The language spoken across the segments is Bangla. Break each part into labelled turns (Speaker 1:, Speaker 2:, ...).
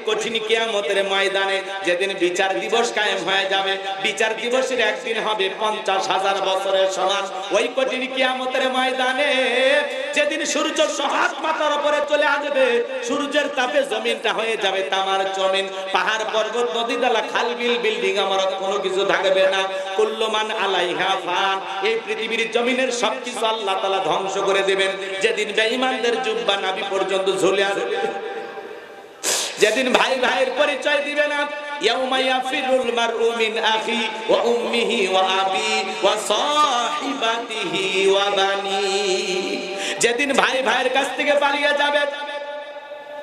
Speaker 1: কঠিন কিয়ামতের ময়দানে যেদিন বিচার দিবস কায়েম হয়ে যাবে, বিচার দিবসের একদিন হবে 50,000 বছরের সমান। ওই কঠিন কিয়ামতের ময়দানে যেদিন সূর্য সহাত মাথার উপরে চলে আসবে, সূর্যের তাপে জমিনটা হয়ে যাবে তামার জমিন, পাহাড় পর্বত নদী নালা খাল বিল বিল্ডিং আমার কোনো কিছু থাকবে না। কুল্লু মান আলাইহা ফান, এই পৃথিবীর জমিনের সবকিছু আল্লাহ তাআলা ধ্বংস করে দেবেন। যেদিন বেঈমানদের জুব্বা নাভি পর্যন্ত ঝুলে আসবে, যেদিন ভাই ভাইয়ের পরিচয় দিবে না। ইয়াউমা ইয়াফিরুল মারউ মিন আখি ওয়া উম্মিহি ওয়া আবি ওয়া সাহিবাতিহি ওয়া বানি, যেদিন ভাই ভাইয়ের কাছ থেকে পালিয়ে যাবে,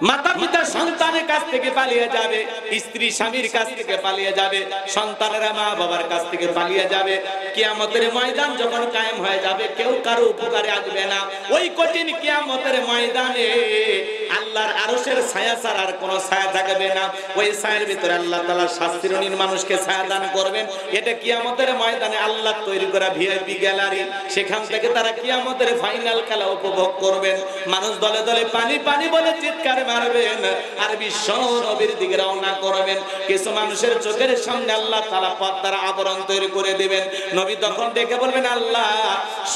Speaker 1: মাতা পিতা সন্তানের কাছ থেকে পালিয়ে যাবে, স্ত্রী স্বামীর কাছ থেকে পালিয়ে যাবে, সন্তানেরা মা বাবার কাছ থেকে পালিয়ে যাবে। কিয়ামতের ময়দান যখন কায়েম হয়ে যাবে, কেউ কারো উপকারে আসবে না। ওই কঠিন কিয়ামতের ময়দানে আল্লাহর আরশের ছায়া ছাড়া আর কোনো ছায়া থাকবে না। ওই ছায়ার ভিতরে আল্লাহ তাআলা শাস্তিরহীন মানুষকে ছায়া দান করবেন। এটা কিয়ামতের ময়দানে আল্লাহ তৈরি করা ভিআইপি গ্যালারি, সেখান থেকে তারা কিয়ামতের ফাইনাল খেলা উপভোগ করবেন। মানুষ দলে দলে পানি পানি বলে চিৎকার মারবেন আর বিশ্ব নবীর দিকে রওনা করবেন। কিছু মানুষের চোখের সামনে আল্লাহ তাআলা পর্দার আবরণ তৈরি করে দিবেন। নবী তখন ডেকে বলবেন, আল্লাহ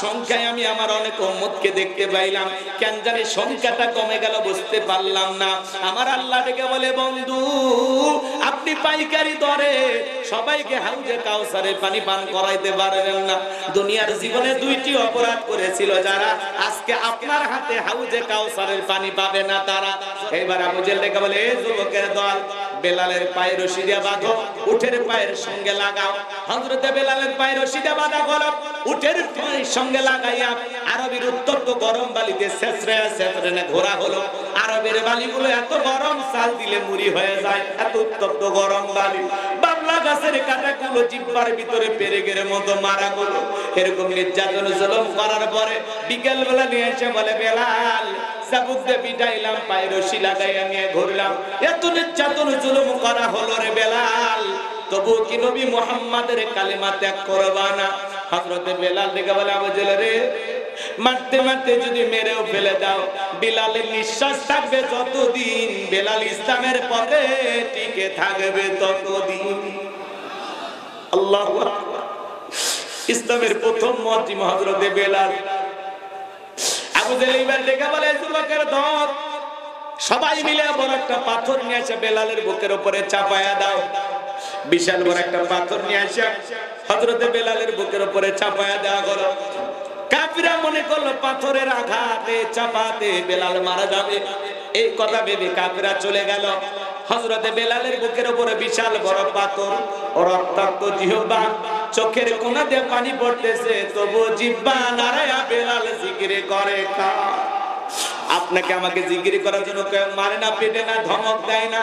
Speaker 1: সংখ্যায় আমি আমার অনেক উম্মতকে দেখতে পাইলাম, কেন জানি সংখ্যাটা কমে গেল বুঝতে পারলাম না। আমার আল্লাহ ডেকে বলে, বন্ধু আপনি পাইকারি দরে সবাইকে হাউজে কাউসারে পানি পান করাইতে পারবেন না। দুনিয়ার জীবনে দুইটি অপরাধ করেছিল যারা, আজকে আপনার হাতে হাউজে কাউসারের পানি পাবে না তারা। এইবার আবু জেহেল ডেকে বলে, এই যুবকের দল, বেলালের পায়ে রশি দিয়ে বাঁধো, উটের পায়ের সঙ্গে লাগাও। হযরতে বেলালের পায়ে রশি দিয়ে বাঁধা হলো, উটের পায়ের সঙ্গে লাগাইয়া আরবের উত্তপ্ত গরম বালিতে ছেঁচড়ে ছেঁচড়ে ঘোরা হলো। আরবের বালিগুলো এত গরম, চাল দিলে মুড়ি হয়ে যায়, এত উত্তপ্ত গরম বালি। বাবলা গাছের কাঁটাগুলো জিহ্বার ভিতরে পেরেকের মতো মারা গেল। এরকম নির্যাতন জুলুম করার পরে বিকেল বেলা নিয়ে এসে বলে, বেলাল সাবুতে পিটাইলাম, পায়ে রশি লাগাইয়া নিয়ে ঘুরলাম, এত নির্যাতন জুলুম করা হলো রে বেলাল, তবু কি নবী মুহাম্মাদের কালেমা ত্যাগ করবা না? হযরতে বেলাল ডেকে বলে, আবু জেহেল রে, মারতে মারতে যদি মেরেও ফেলে দাও, বেলালের নিঃশ্বাস থাকবে যতদিন, বেলাল ইসলামের পথে টিকে থাকবে ততদিন। আল্লাহু আকবার। ইসলামের প্রথম মুয়াজ্জিন হযরতে বেলাল। আবু জেহেল এবার ডেকে বলে, যুবকের দল, সবাই মিলে বড় একটা পাথর নিয়ে এসে বেলালের বুকের উপরে চাপায়া দাও। বিশাল বড় একটা পাথর নিয়ে এসে হযরতে বেলালের বুকের উপরে চাপায়া দেওয়া হলো। কাফিররা মনে করলো পাথরের আঘাতে চাপাতে বেলাল মারা যাবে। এই কথা ভেবে কাফিররা চলে গেল। হযরতে বেলালের বুকের উপরে বিশাল বড় পাথর, রক্তাক্ত জিহ্বা, চোখের কোণা দিয়ে পানি পড়তেছে, তবু জিহ্বা নাড়ায়া বেলাল জিকির করে। আপনাকে আমাকে জিকির করার জন্য কেউ মারে না, পেটে না, ধমক দেয় না,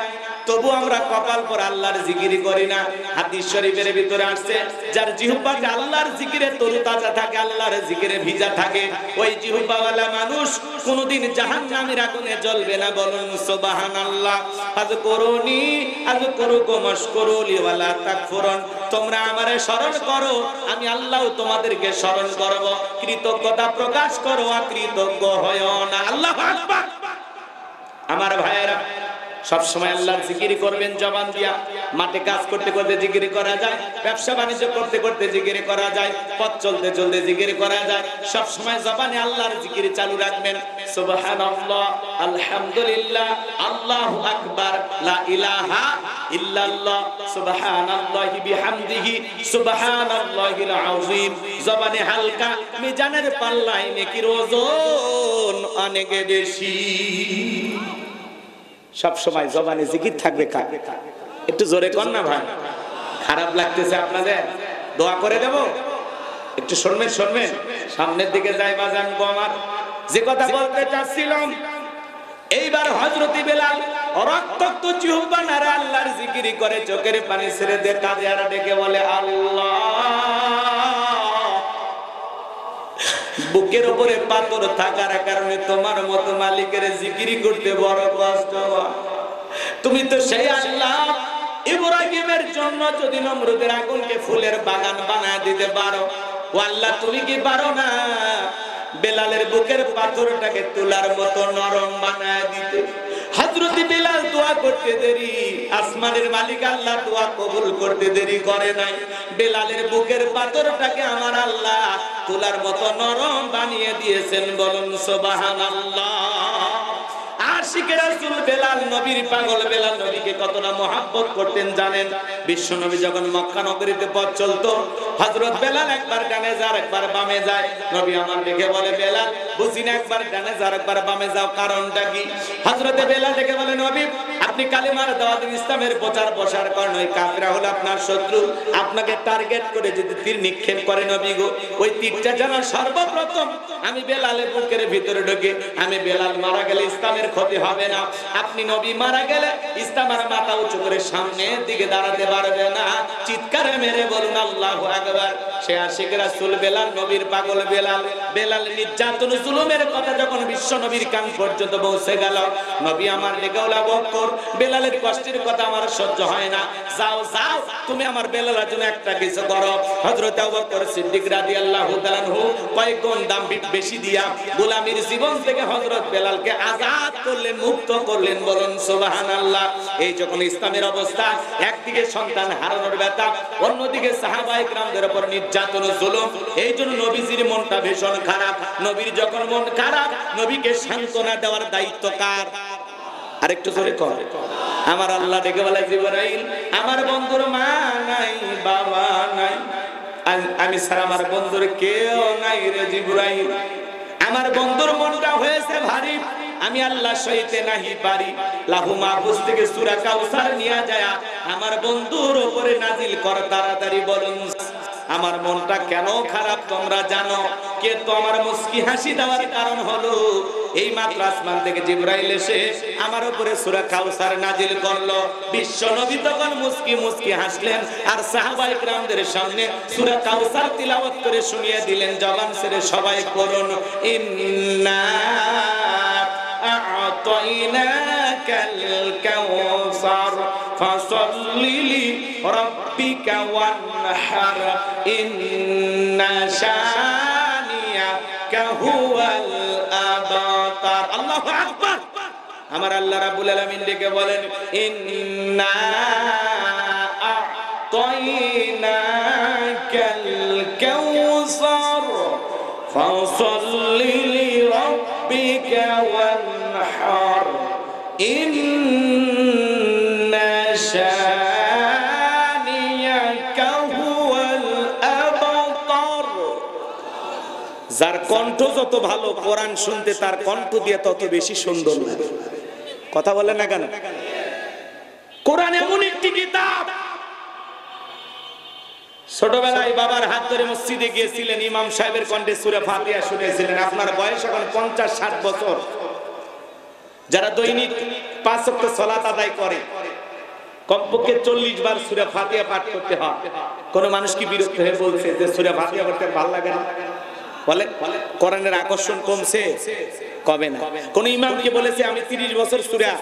Speaker 1: তবু আমরা কপাল পর আল্লাহর জিকিরি করি না। হাদিস শরীফের ভিতরে আসছে, যার জিহ্বাতে আল্লাহর জিকিরে তরুতাজা থাকে, আল্লাহর জিকিরে ভিজা থাকে, ওই জিহ্বাওয়ালা মানুষ কোনদিন জাহান্নামের আগুনে জ্বলবে না। বলুন সুবহানাল্লাহ। আযকুরুনি আযকুরুকুম ওয়াশকুরুলি ওয়ালা তাকফুরুন, তোমরা আমারে স্মরণ করো, আমি আল্লাহ তোমাদেরকে স্মরণ করব। কৃতজ্ঞতা প্রকাশ করো, অকৃতজ্ঞ হয়ো না। আল্লাহু আকবার। আমার ভাইয়েরা, সব সময় আল্লাহর জিকির করবেন জবান দিয়া। মাঠে কাজ করতে করতে জিকির করা যায়, ব্যবসা বাণিজ্য করতে করতে জিকির করা যায়, পথ চলতে চলতে জিকির করা যায়। সব সময় জবানে আল্লাহর জিকির চালু রাখবেন। সুবহানাল্লাহ, আলহামদুলিল্লাহ, আল্লাহু আকবার, লা ইলাহা ইল্লাল্লাহ, সুবহানাল্লাহি বিহামদিহি, সুবহানাল্লাহিল আযীম। জবানে হালকা, মিজানের পাল্লায় নেকির ওজন অনেক বেশি। সব সময় জবানে জিকির থাকবে। একটু জোরে কর না ভাই, খারাপ লাগতেছে আপনাদের? দোয়া করে দেব, একটু শুনবেন শুনবেন, সামনের দিকে যাই বাজান গো আমার। যে কথা বলতে চাচ্ছিলাম, এইবার হযরতে বেলাল রক্তাক্ত জিহ্বা নাড়া আল্লাহর জিকির করে, চোখের পানি ছেড়ে দিয়ে কাঁদে আর ডেকে বলে, আল্লাহ। বুকের উপরে পাথর থাকার কারণে তোমার মতো মালিকের জিকির করতে বড় কষ্ট হয়। তুমি তো সেই আল্লাহ, ইব্রাহিমের জন্য যদি নমরুদের আগুনকে ফুলের বাগান বানায় দিতে পারো, ও আল্লাহ তুমি কি পারো না বেলালের বুকের পাথরটাকে তুলার মতো নরম বানায় দিতে? হযরত বেলাল দোয়া করতে দেরি, আসমানের মালিক আল্লাহ দোয়া কবুল করতে দেরি করে নাই। বেলালের বুকের পাথরটাকে আমার আল্লাহ তুলার মতো নরম বানিয়ে দিয়েছেন, বলুন সুবহানাল্লাহ। আশিক রাসূল বেলাল, নবীর পাগল বেলাল নবীকে কতটা মহব্বত করতেন জানেন? বিশ্ব নবী যখন মক্কা নগরীতে পথ চলতো, হযরত বেলাল একবার ডানে যায় একবার বামে যায়। নবী আমার দেখে বলে, বেলাল বুঝি না, একবার ডানে যাও একবার বামে যাও, কারণটা কি? হযরত বেলাল দেখে বলে, নবী আপনি কালিমার দাওয়াত ইসলামের প্রচার প্রসার করেন, ওই কাফেররা হলো আপনার শত্রু, আপনাকে টার্গেট করে যদি তীর নিক্ষেপ করে নবী গো, ওই তীরটা যেন সর্বপ্রথম আমি বেলালের বুকের ভিতরে ঢোকে, আমি বেলাল মারা গেলে ইসলামের ক্ষতি হবে না, আপনি নবী মারা গেলে ইসলামের মাথা উঁচু করে সামনের দিকে দাঁড়াতে পারবে না। চিৎকারে মেরে বলুন আল্লাহু আকবার। সে আশিক রাসূল বেলাল, নবীর পাগল বেলাল। বেলাল নির্যাতন জুলুমের কথা যখন বিশ্ব নবীর কান পর্যন্ত পৌঁছে গেল, নবী আমার ডেকে বলে, আবু বকর বেলালের কষ্টের কথা আমার সহ্য হয় না, যাও যাও তুমি আমার বেলালের জন্য একটা কিছু করো। হযরত আবু বকর সিদ্দিক রাদিয়াল্লাহু তাআলা আনহু কয়েক গুণ দাম বেশি দিয়া গোলামীর জীবন থেকে হযরত বেলালকে আজাদ করলেন, মুক্ত করলেন, বলুন সুবহানাল্লাহ। এই যখন ইসলামের অবস্থা, একদিকে সন্তান হারানোর ব্যথা, অন্যদিকে সাহাবায়ে কেরামদের উপর নির্যাতন জুলুম, এই জন্য নবীজির মনটা ভীষণ খারাপ। নবীর যখন মন খারাপ, নবীকে সান্ত্বনা দেওয়ার দায়িত্ব কার? আরেকটু জোরে কর। আমার আল্লাহ ডেকে বলে, জিবরাইল আমার বন্ধুর মা নাই বাবা নাই, আমি ছাড়া আমার বন্ধুর কেউ নাই রে জিবরাইল। আমার বন্ধুর মনটা হয়েছে ভারী, আমি আল্লাহ সইতে নাহি পারি। লাহু মাহফুজ থেকে সূরা কাউসার নিয়ে যায় আমার বন্ধুর উপরে নাজিল কর তাড়াতাড়ি, বলুন আমার মনটা কেন খারাপ তোমরা জানো? কে তো আমার মুস্কি হাসি দেওয়ার কারণ হলো, এই মাত্র আসমান থেকে জিবরাইল এসে আমার উপরে সূরা কাউসার নাজিল করলো। বিশ্ব নবী তখন মুস্কি মুস্কি হাসলেন, আর সাহাবায়ে কেরামদের সামনে সূরা কাউসার তিলাওয়াত করে শুনিয়ে দিলেন। জবান ছেড়ে সবাই পড়ুন, ইন্না আ'তাইনাকাল কাউসার ফাসাল্লি লিরাব্বিকা ওয়ানহার ইন্না শানিয়াকা হুয়াল আবতার। আল্লাহু আকবার। আমার আল্লাহ রাব্বুল আলামিন ডেকে বলেন, ইন্না আ'তাইনাকাল কাউসার ফাসাল্লি লিরাব্বিকা ওয়ানহার ইন্না শানিয়াকা হুয়াল আবতার। যার কণ্ঠ যত ভালো, কোরআন শুনতে তার কণ্ঠ দিয়ে তত বেশি সুন্দর লাগে। কথা বলে না কেন? কোরআন এমন একটি কিতাব। ছোটবেলায় বাবার হাত ধরে মসজিদে গিয়েছিলেন, ইমাম সাহেবের কণ্ঠে সূরা ফাতিহা শুনেছিলেন। আপনার বয়স এখন 50-60 বছর। যারা দৈনিক 5 ওয়াক্ত সালাত আদায় করে, কমপক্ষে 40 বার সূরা ফাতিহা পাঠ করতে হয়। কোন মানুষ কি বিরক্ত হয়ে বলছে যে সূরা ফাতিহা পড়তে ভালো লাগে না? বলে কোরআনের আকর্ষণ কমছে? কবে না। কোন ইমামকে বলেছে আমি 30 বছর সূরা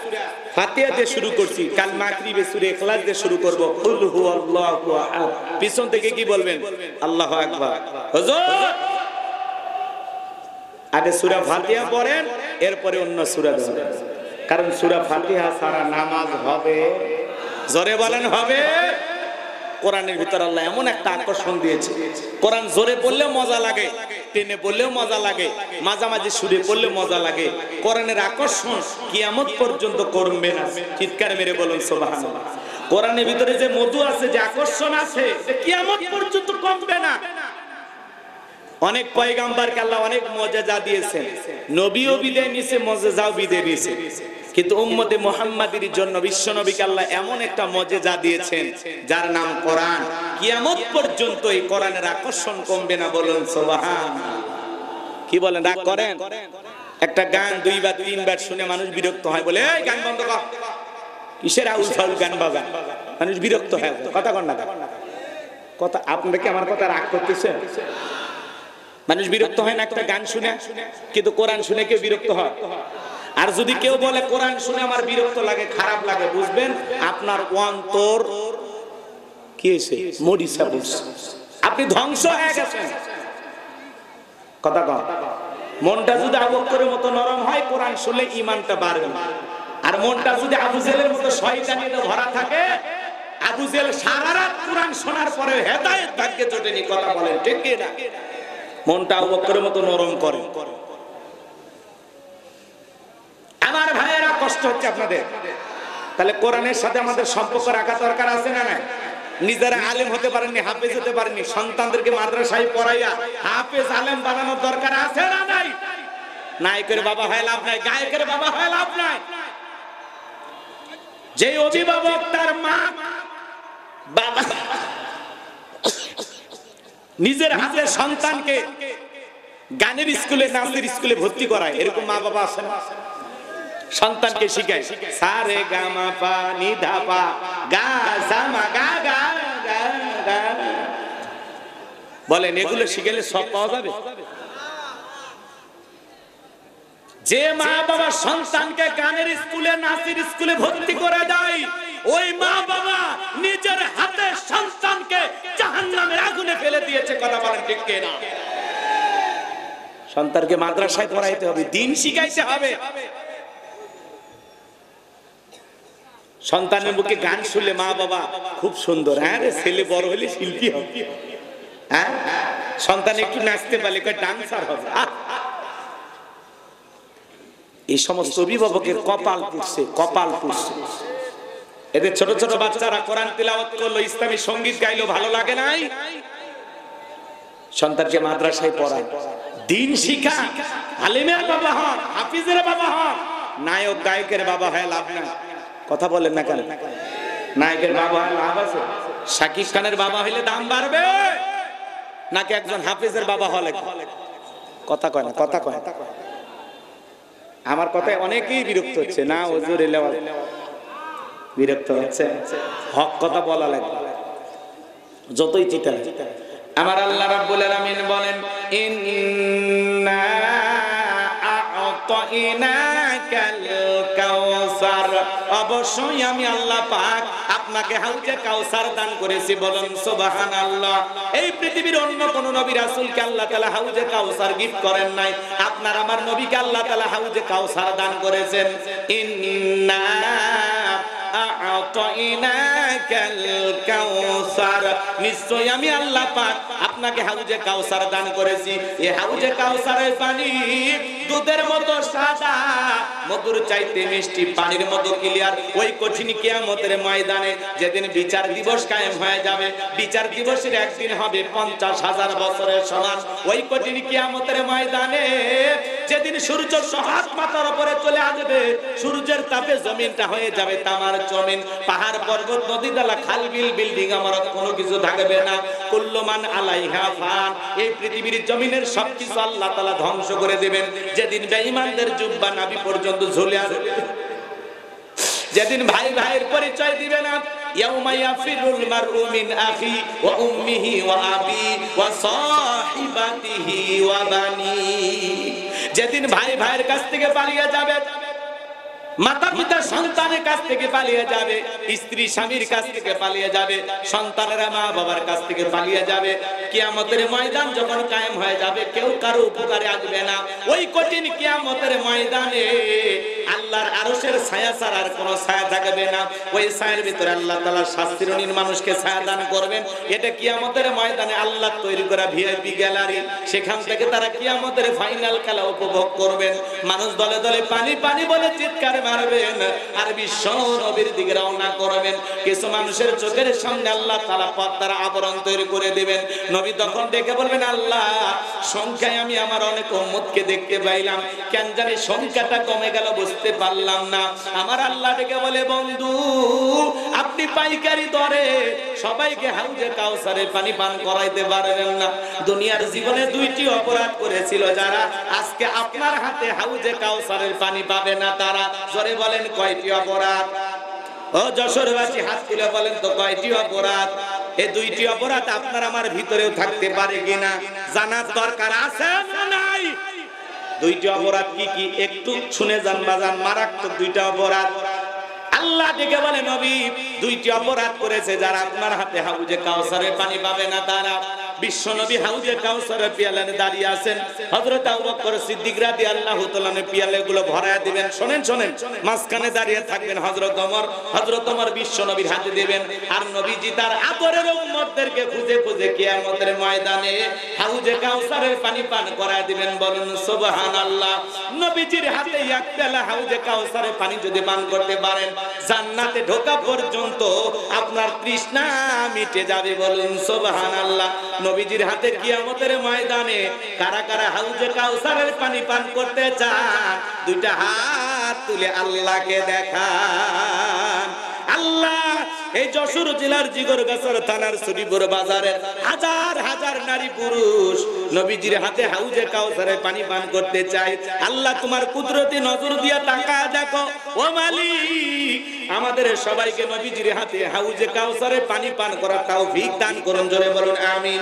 Speaker 1: ফাতিহা দিয়ে শুরু করছি, কাল মাগরিবে সূরা ইখলাস দিয়ে শুরু করব, কুল হুয়াল্লাহু আহাদ, পিছন থেকে কি বলবেন? আল্লাহু আকবার। হুজুর আগে সূরা ফাতিহা পড়েন, এরপরে অন্য সূরা ধরেন, কারণ সূরা ফাতিহা ছাড়া নামাজ হবে? জোরে বলেন হবে? কোরআনের ভিতর আল্লাহ এমন একটা আকর্ষণ দিয়েছে, কোরআন জোরে পড়লেও মজা লাগে, টেনে পড়লেও মজা লাগে, মাঝামাঝি সুরে পড়লেও মজা লাগে। কোরআনের আকর্ষণ কিয়ামত পর্যন্ত কমবে না। চিৎকার মেরে বলুন সুবহানাল্লাহ। কোরআনের ভিতরে যে মধু আছে, যে আকর্ষণ আছে, কিয়ামত পর্যন্ত কমবে না। অনেক পয়গাম্বরকে আল্লাহ অনেক মুজিজা দিয়েছেন, নবীও বিদায় নিয়েছে, মুজিজাও বিদায় নিয়েছে, কিন্তু উম্মতে মুহাম্মাদের জন্য বিশ্ব নবীকে আল্লাহ এমন একটা মুজিজা দিয়েছেন যার নাম কোরআন। কিয়ামত পর্যন্ত এই কোরআনের আকর্ষণ কমবে না, বলুন সুবহানাল্লাহ। কি বলেন, রাগ করেন? একটা গান 2 বার 3 বার শুনে মানুষ বিরক্ত হয়, বলে এই গান বন্ধ কর, কিসের আউল ফাউল গান বাজা, মানুষ বিরক্ত হয়। কথা কন না কথা, আপনারা কি আমার কথা রাগ করতেছেন? মানুষ বিরক্ত হয় না একটা গান শুনে, কিন্তু কোরআন শুনে কেউ বিরক্ত হয়? আর যদি কেউ বলে কোরআন শুনে আমার বিরক্ত লাগে, খারাপ লাগে, বুঝবেন আপনার অন্তর কি হয়েছে, মরিচা পড়ছে, আপনি ধ্বংস হয়ে গেছেন। কথা কন। মনটা যদি আবু বকরের মতো নরম হয়, কোরআন শুনলে ঈমানটা বাড়বে। আর মনটা যদি আবু জেলের মতো শয়তানিতে ভরা থাকে, আবু জেল সারা রাত কোরআন শোনার পরে হেদায়েত ভাগ্যে জোটেনি, কথা বলেন ঠিক কি না? মনটা আবু বকরের মতো নরম করে। আমার ভাইয়েরা কষ্ট হচ্ছে আপনাদের, তাহলে কোরআনের সাথে আমাদের সম্পর্ক রাখা দরকার আছে না নাই? নিজেরা আলেম হতে পারেননি, হাফেজ হতে পারেননি, সন্তানদেরকে মাদ্রাসায় পড়াইয়া হাফেজ আলেম বানানোর দরকার আছে না নাই? নায়কের বাবা হয় লাভ নাই, গায়কের বাবা হয় লাভ নাই। যে অভিভাবক তার মা বাবা নিজের হাতে সন্তানকে গানের স্কুলে, নাচের স্কুলে ভর্তি করায়, এরকম মা বাবা আছে না? সন্তানকে শিখায় সা রে গা মা পা নি ধা পা গা সা মা গা গা গা গা, বলেন এগুলো শিখলে সব পাওয়া যাবে? যে মা বাবা সন্তানকে গানের স্কুলে, নাচের স্কুলে ভর্তি করে দেয়, ওই মা বাবা নিজের হাতে সন্তানকে জাহান্নামের আগুনে ফেলে দিয়েছে, কথা বলেন ঠিক কি না? সন্তানকে মাদ্রাসায় পড়াইতে হবে, দিন শিখাইতে হবে। সন্তানের মুখে গান শুনলে মা বাবা খুব সুন্দর, হ্যাঁ রে ছেলে বড় হলে শিল্পী হবে, হ্যাঁ সন্তান একটু নাচতে পারলে ডান্সার হবে। এই সমস্ত অভিভাবকের কপাল পুড়ছে, কপাল পুড়ছে। এদের ছোট ছোট বাচ্চারা কোরআন তিলাওয়াত করলো, ইসলামী সঙ্গীত গাইলো, ভালো লাগে নাই? সন্তানকে মাদ্রাসায় পড়ায়, দিন শিখা, আলেমের বাবা হন, হাফিজের বাবা হন, নায়ক গায়কের বাবা হয় লাভ নাই, কথা বলেন না কেন? নায়কের বাবা হয় লাভ আছে? শাকিব খানের বাবা হইলে দাম বাড়বে নাকি একজন হাফিজের বাবা হলে? কথা কয় না, কথা কয়। আমার কথায় অনেকেই বিরক্ত হচ্ছে না, হুজুর এলাওয়াজ বিরক্ত হচ্ছে, হক কথা বলা লাগবে যতই চিন্তা। আমার আল্লাহ রাব্বুল আলামিন বলেন ইন্না আ'তাইনাকাল কাউসার, অবশ্যই আমি আল্লাহ পাক আপনাকে হাউজে কাউসার দান করেছি, বলেন সুবহানাল্লাহ। এই পৃথিবীর অন্য কোন নবী রাসূলকে আল্লাহ তাআলা হাউজে কাউসার গিফট করেন নাই, আপনার আমার নবীকে আল্লাহ তাআলা হাউজে কাউসার দান করেছেন। ইন্না আ'তাইনাকাল কাউসার, নিশ্চয়ই আমি আল্লাহ পাক আপনাকে হাউজে কাউসার দান করেছি। এই হাউজে কাউসারের পানি দুধের মতো সাদা, মধুর চাইতে মিষ্টি, পানির মতো ক্লিয়ার। ওই কঠিন কিয়ামতের ময়দানে যেদিন বিচার দিবস কায়েম হয়ে যাবে, বিচার দিবসের একদিন হবে 50,000 বছরের সমান। ওই কঠিন কিয়ামতের ময়দানে যেদিন সূর্য সহাত মাথার উপরে চলে আসবে, সূর্যের তাপে জমিনটা হয়ে যাবে তামার জমিন, পাহাড় পর্বত নদী নালা খাল বিল বিল্ডিং আমার কোনো কিছু থাকবে না। কুল্লু মান আলাইহা ফান, এই পৃথিবীর জমিনের সবকিছু আল্লাহ তাআলা ধ্বংস করে দিবেন। যেদিন বেঈমানদের জুব্বা নাভি পর্যন্ত ঝুলে আসবে, যেদিন ভাই ভাইয়ের পরিচয় দিবে না, ইয়াউমা ইয়াফিরুল মারউ মিন আখি ওয়া উম্মিহি ওয়া আবি ওয়া সাহিবাতিহি ওয়া বানি, যেদিন ভাই ভাইয়ের কাছ থেকে পালিয়ে যাবে, মাতা পিতা সন্তানের কাছ থেকে পালিয়ে যাবে, স্ত্রী স্বামীর কাছ থেকে পালিয়ে যাবে, সন্তানেরা মা বাবার কাছ থেকে পালিয়ে যাবে। কিয়ামতের ময়দান যখন কায়েম হয়ে যাবে, কেউ কারো উপকারে আসবে না। ওই কঠিন কিয়ামতের ময়দানে আল্লাহর আরশের ছায়া ছাড়া আর কোনো ছায়া থাকবে না। ওই ছায়ার ভিতরে আল্লাহ তাআলা শাস্তির মানুষকে ছায়া দান করবেন। এটা কিয়ামতের ময়দানে আল্লাহ তৈরি করা ভিআইপি গ্যালারি, সেখান থেকে তারা কিয়ামতের ফাইনাল খেলা উপভোগ করবেন। মানুষ দলে দলে পানি পানি বলে চিৎকার মারবেন আর বিশ্ব নবীর দিকে রওনা করবেন। কিছু মানুষের চোখের সামনে আল্লাহ তাআলা পর্দার আবরণ তৈরি করে দিবেন। নবী তখন ডেকে বলবেন, আল্লাহ সংখ্যায় আমি আমার অনেক উম্মতকে দেখতে পাইলাম, কেন জানি সংখ্যাটা কমে গেল বুঝতে পারলাম না। আমার আল্লাহ ডেকে বলে, বন্ধু আপনি পাইকারি দরে সবাইকে হাউজে কাউসারের পানি পান করাইতে পারবেন না। দুনিয়ার জীবনে দুইটি অপরাধ করেছিল যারা, আজকে আপনার হাতে হাউজে কাউসারের পানি পাবে না তারা। জোরে বলেন কয়টি অপরাধ? ও যশোরবাসী হাত তুলে বলেন তো কয়টি অপরাধ? এই দুইটি অপরাধ আপনার আমার ভিতরেও থাকতে পারে কিনা জানার দরকার আছে না নাই? দুইটি অপরাধ কি কি একটু শুনে যান বাজান, মারাত্মক দুইটা অপরাধ। আল্লাহ ডেকে বলে, নবী দুইটি অপরাধ করেছে যারা আপনার হাতে হাউজে কাউসারের পানি পাবে না তারা। বিশ্বনবী হাউজে কাউসারের পিয়ালায় দাঁড়িয়ে আছেন। হযরত আবু বকর সিদ্দিক রাদিয়াল্লাহু তাআলা পিয়ালাগুলো ভরায়া দিবেন। শুনেন শুনেন, মাঝখানে দাঁড়িয়ে থাকবেন হযরত ওমর বিশ্বনবীর হাতে দিবেন। আর নবীজি তার আদরের উম্মতদেরকে খুঁজে খুঁজে কিয়ামতের ময়দানে হাউজে কাউসারের পানি পান করায় দিবেন। বলুন সুবহানাল্লাহ। নবীজির হাতে এক পেয়ালা হাউজে কাউসারের পানি যদি পান করতে পারেন, জান্নাতে ঢোকা পর্যন্ত আপনার তৃষ্ণা মিটে যাবে। বলুন সুবহানাল্লাহ। নবীজির হাতে কিয়ামতের ময়দানে কারা কারা হাউজে কাউসারের পানি পান করতে চান, দুইটা হাত তুলে আল্লাহকে দেখান। আল্লাহ এই যশোর জেলার জিগরগাছর থানার শ্রীপুর বাজারের হাজার হাজার নারী পুরুষ নবীজির হাতে হাউজে কাউসারে পানি পান করতে চাই। আল্লাহ তোমার কুদরতি নজর দিয়া তাকা দেখো ও মালিক, আমাদের সবাইকে নবীজির হাতে হাউজে কাউসারে পানি পান করার তৌফিক দান করুন। জোরে বলুন আমিন।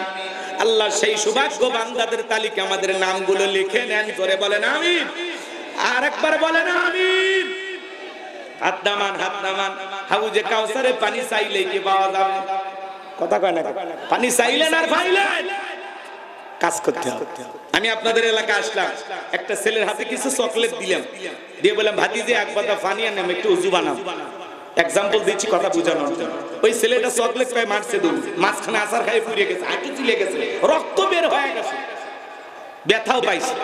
Speaker 1: আল্লাহ সেই সৌভাগ্য বান্দাদের তালিকা আমাদের নামগুলো লিখে নেন। জোরে বলেন আমিন। আর একবার বলেন আমিন। হাত নামান, হাত নামান। হাউজে কাউসারে পানি চাইলে কি পাওয়া যাবে? কথা কয় না, পানি চাইলেন আর পাইলেন, কাজ করতে হবে। আমি আপনাদের এলাকায় আসলাম, একটা ছেলের হাতে কিছু চকলেট দিলাম, দিয়ে বললাম ভাতিজে এক বাতা পানি আনলাম, একটু উজু বানাও। এক্সাম্পল দিচ্ছি কথা বুঝানোর জন্য। ওই ছেলেটা চকলেট পায় মারছে, দুধ মাঝখানে আসার খাই পুড়িয়ে গেছে, হাঁটু চলে গেছে, রক্ত বের হয়ে গেছে, ব্যথাও পাইছে।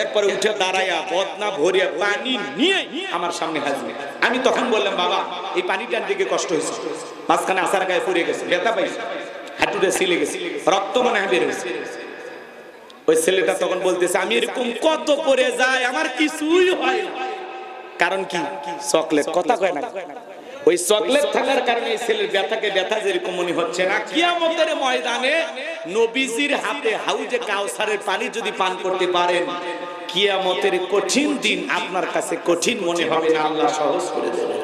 Speaker 1: এরপরে উঠে দাঁড়াইয়া বদনা ভরিয়া পানি নিয়ে আমার সামনে হাজির। আমি তখন বললাম বাবা এই পানিটার দিকে কষ্ট হয়েছে, মাঝখানে আসার গায়ে পুড়ে গেছে, ব্যথা পাইছে, হাঁটুটা ছিলে গেছে, রক্ত মনে হয় বের হয়েছে। ওই ছেলেটা তখন বলতেছে আমি এরকম কত পরে যাই আমার কিছুই হয় না। কারণ কি? চকলেট। কথা কয় না, ওই চকলেট থাকার কারণে এই ছেলের ব্যথাকে ব্যথা যেরকম মনে হচ্ছে না, কিয়ামতের ময়দানে নবীজির হাতে হাউজে কাউসারের পানি যদি পান করতে পারেন, কিয়ামতের কঠিন দিন আপনার কাছে কঠিন মনে হবে না, আল্লাহ সহজ করে দেবে।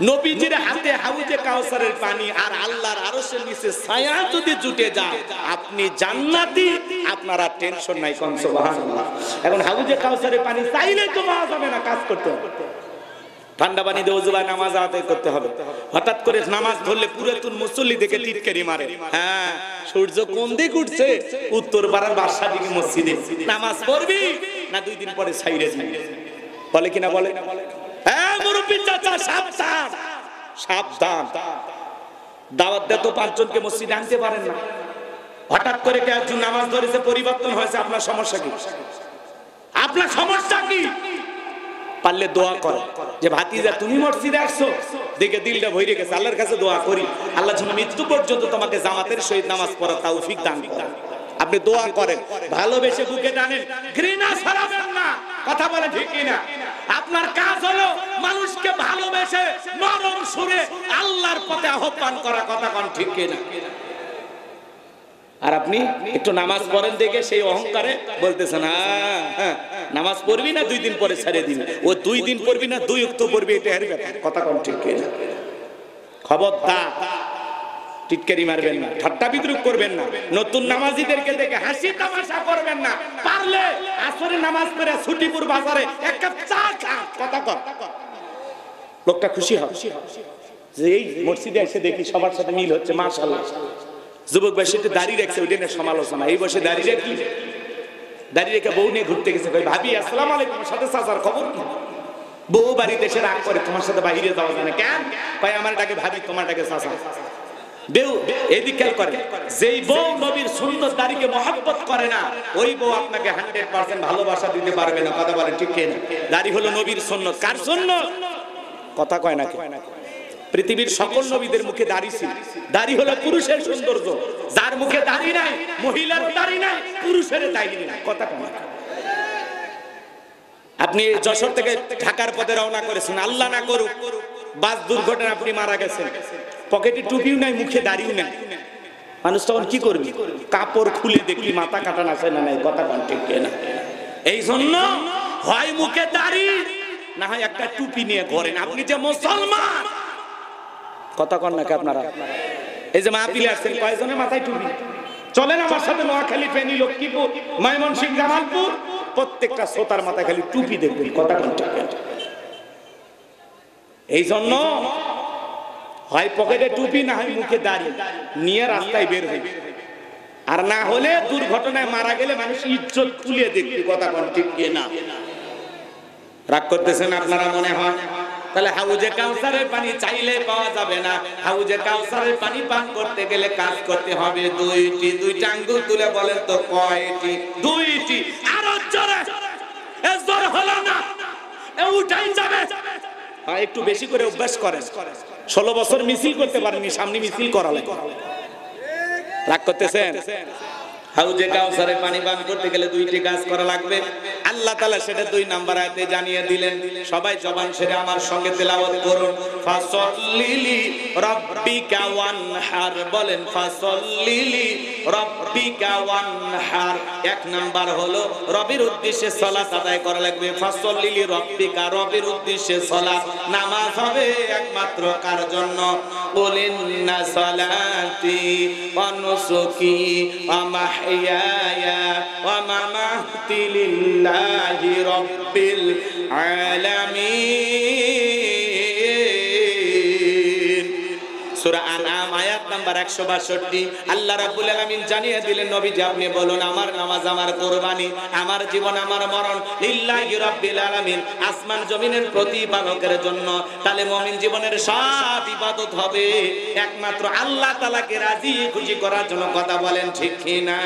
Speaker 1: নবীজির হাতে হাউজে কাউসারের পানি আর আল্লাহর আরশের নিচে ছায়া যদি জুটে যায়, আপনি জান্নাতি, আপনার আর টেনশন নাই। কোন সুবহানাল্লাহ। এখন হাউজে কাউসারের পানি চাইলে তো পাওয়া যাবে না, কাজ করতে হবে। ঠান্ডা পানি দিয়ে ওযু বা নামাজ আদায় করতে হবে। হঠাৎ করে নামাজ ধরলে পুরাতন মুসল্লি দেখে টিটকারি মারে, হ্যাঁ সূর্য কোন দিকে উঠছে, উত্তর পাড়ার বাসা দিকে মসজিদে নামাজ পড়বি না 2 দিন পরে ছাইরে দিবি, বলে কিনা বলে? হ্যাঁ মুরব্বি চাচা সাবধান সাবধান। দাওয়াত দে তো 5 জনকে মসজিদে আনতে পারেন না। হঠাৎ করে কে একজন নামাজ ধরেছে, পরিবর্তন হয়েছে, আপনার সমস্যা কি? আপনার সমস্যা কি? পারলে দোয়া করে যে ভাতিজা তুমি মসজিদে আসছো দেখে দিলটা ভরে গেছে, আল্লাহর কাছে দোয়া করি আল্লাহ যেন মৃত্যু পর্যন্ত তোমাকে জামাতের সহিত নামাজ পড়ার তৌফিক দান করেন। আপনি দোয়া করেন, ভালোবেসে বুকে টানেন, ঘৃণা ছড়াবেন না। কথা বলে ঠিক না? আপনার কাজ হলো মানুষকে ভালোবেসে নরম সুরে আল্লাহর পথে আহ্বান করা। কথা কোন ঠিক না? আর আপনি একটু নামাজ পড়েন দেখে সেই অহংকারে বলতেছেন হ্যাঁ নামাজ পড়বি না 2 দিন পরে ছেড়ে দিবি, ও 2 দিন পড়বি না 2 ওয়াক্ত পড়বি, এটা এর ব্যাপার। কথা কোন ঠিক না? খবরদার টিটকারি মারবেন না, ঠাট্টা বিদ্রুপ করবেন না, নতুন নামাজীদেরকে দেখে হাসি তামাশা করবেন না। পারলে আসরে নামাজ পড়ে ছুটিপুর বাজারে এক কাপ চা খান। কথা কর, লোকটা খুশি হবে যে এই মসজিদে এসে দেখি সবার সাথে মিল হচ্ছে, মাশাআল্লাহ। যুবক ভাই সেটা দাড়ি রাখছে, ওইটা নিয়ে সমালোচনা। এই বসে দাড়ি রাখি, দাড়ি রেখে বউ নিয়ে ঘুরতে গেছে, কই ভাবি আসসালামু আলাইকুম, সাথে চাচার খবর কি? বউ বাড়িতে এসে রাগ করে তোমার সাথে বাইরে যাওয়া যায় না কেন? কয় আমার ডাকে ভাবি, তোমার ডাকে চাচা। বেউ এদিক খেয়াল করে, যেই বউ নবীর সুন্দর দাড়িকে মহব্বত করে না, ওই বউ আপনাকে 100% ভালোবাসা দিতে পারবে না। কথা বলে ঠিক না? দাড়ি হলো নবীর সুন্নত। কার সুন্নত? কথা কয় না? পৃথিবীর সকল নবীদের মুখে দাড়ি ছিল। দাড়ি হলো পুরুষের সৌন্দর্য। যার মুখে দাড়ি নাই, মহিলার দাড়ি নাই, পুরুষের দাড়ি নাই। কথা কয় না? আপনি যশোর থেকে ঢাকার পথে রওনা করেছেন, আল্লাহ না করুক বাস দুর্ঘটনা আপনি মারা গেছেন, পকেটে টুপিও নাই, মুখে দাড়িও নাই, মানুষ তখন কি করবে? কাপড় খুলে দেখলি মাথা কাটা আছে না নাই। কথা কোন ঠিক না? এই জন্য হয় মুখে দাড়ি, না হয় একটা টুপি নিয়ে ঘোরেন। আপনি যে মুসলমান, কথা কন নাকি আপনারা? এই যে মাহফিলে আসছেন, কয়জনের মাথায় টুপি? চলেন আমার সাথে নোয়াখালী, ফেনী, লক্ষ্মীপুর, ময়মনসিংহ, জামালপুর, প্রত্যেকটা শ্রোতার মাথায় খালি টুপি দেখবেন। কথা কোন ঠিক না? এই জন্য হয় পকেটে টুপি, না হয় মুখে দাড়ি নিয়ে রাস্তায় বের হই। আর না হলে দুর্ঘটনায় মারা গেলে মানুষ ইজ্জত তুলে দেখবে, কথা কোন ঠিক না? রাগ করতেছেন আপনারা মনে হয়? তাহলে হাউজে কাউসারের পানি চাইলে পাওয়া যাবে না। হাউজে কাউসারের পানি পান করতে গেলে কাজ করতে হবে দুইটি। দুইটা আঙ্গুল তুলে বলেন তো কয়টি? দুইটি। আরো জোরে, জোর হলো না, উঠাই যাবে। একটু বেশি করে অভ্যাস করেন। 16 বছর মিছিল করতে পারেননি, সামনে মিছিল করা লাগে। রাগ করতেছেন? হাউজে কাউসারে পানি পান করতে গেলে দুইটি কাজ করা লাগবে। আল্লাহ তাআলা সেটা 2 নাম্বার আয়াতে জানিয়ে দিলেন। সবাই জবান ছেড়ে আমার সঙ্গে তেলাওয়াত করুন। ফাসাল্লিলি রাব্বিকা ওয়ানহার, বলেন ফাসাল্লিলি রাব্বিকা ওয়ানহার। 1 নাম্বার হলো রবের উদ্দেশ্যে সালাত আদায় করা লাগবে। ফাসাল্লিলি রাব্বিকা, রবের উদ্দেশ্যে সালাত। নামাজ হবে একমাত্র কার জন্য? কুলিন্না সালাতি ওয়া নুসুকি ওয়া মাহইয়ায়া ওয়া মামাতি লিল্লাহি রাব্বিল আলামিন। সূরা আনআম আয়াত নাম্বার 162। আল্লাহ রাব্বুল আলামিন জানিয়ে দিলেন, নবীজি আপনি বলুন আমার নামাজ, আমার কুরবানি, আমার জীবন, আমার মরণ লিল্লাহি রাব্বিল আলামিন, আসমান জমিনের প্রতিপালকের জন্য। তাহলে মুমিন জীবনের সব ইবাদত হবে একমাত্র আল্লাহ তাআলাকে রাজি খুশি করার জন্য। কথা বলেন ঠিক কি না?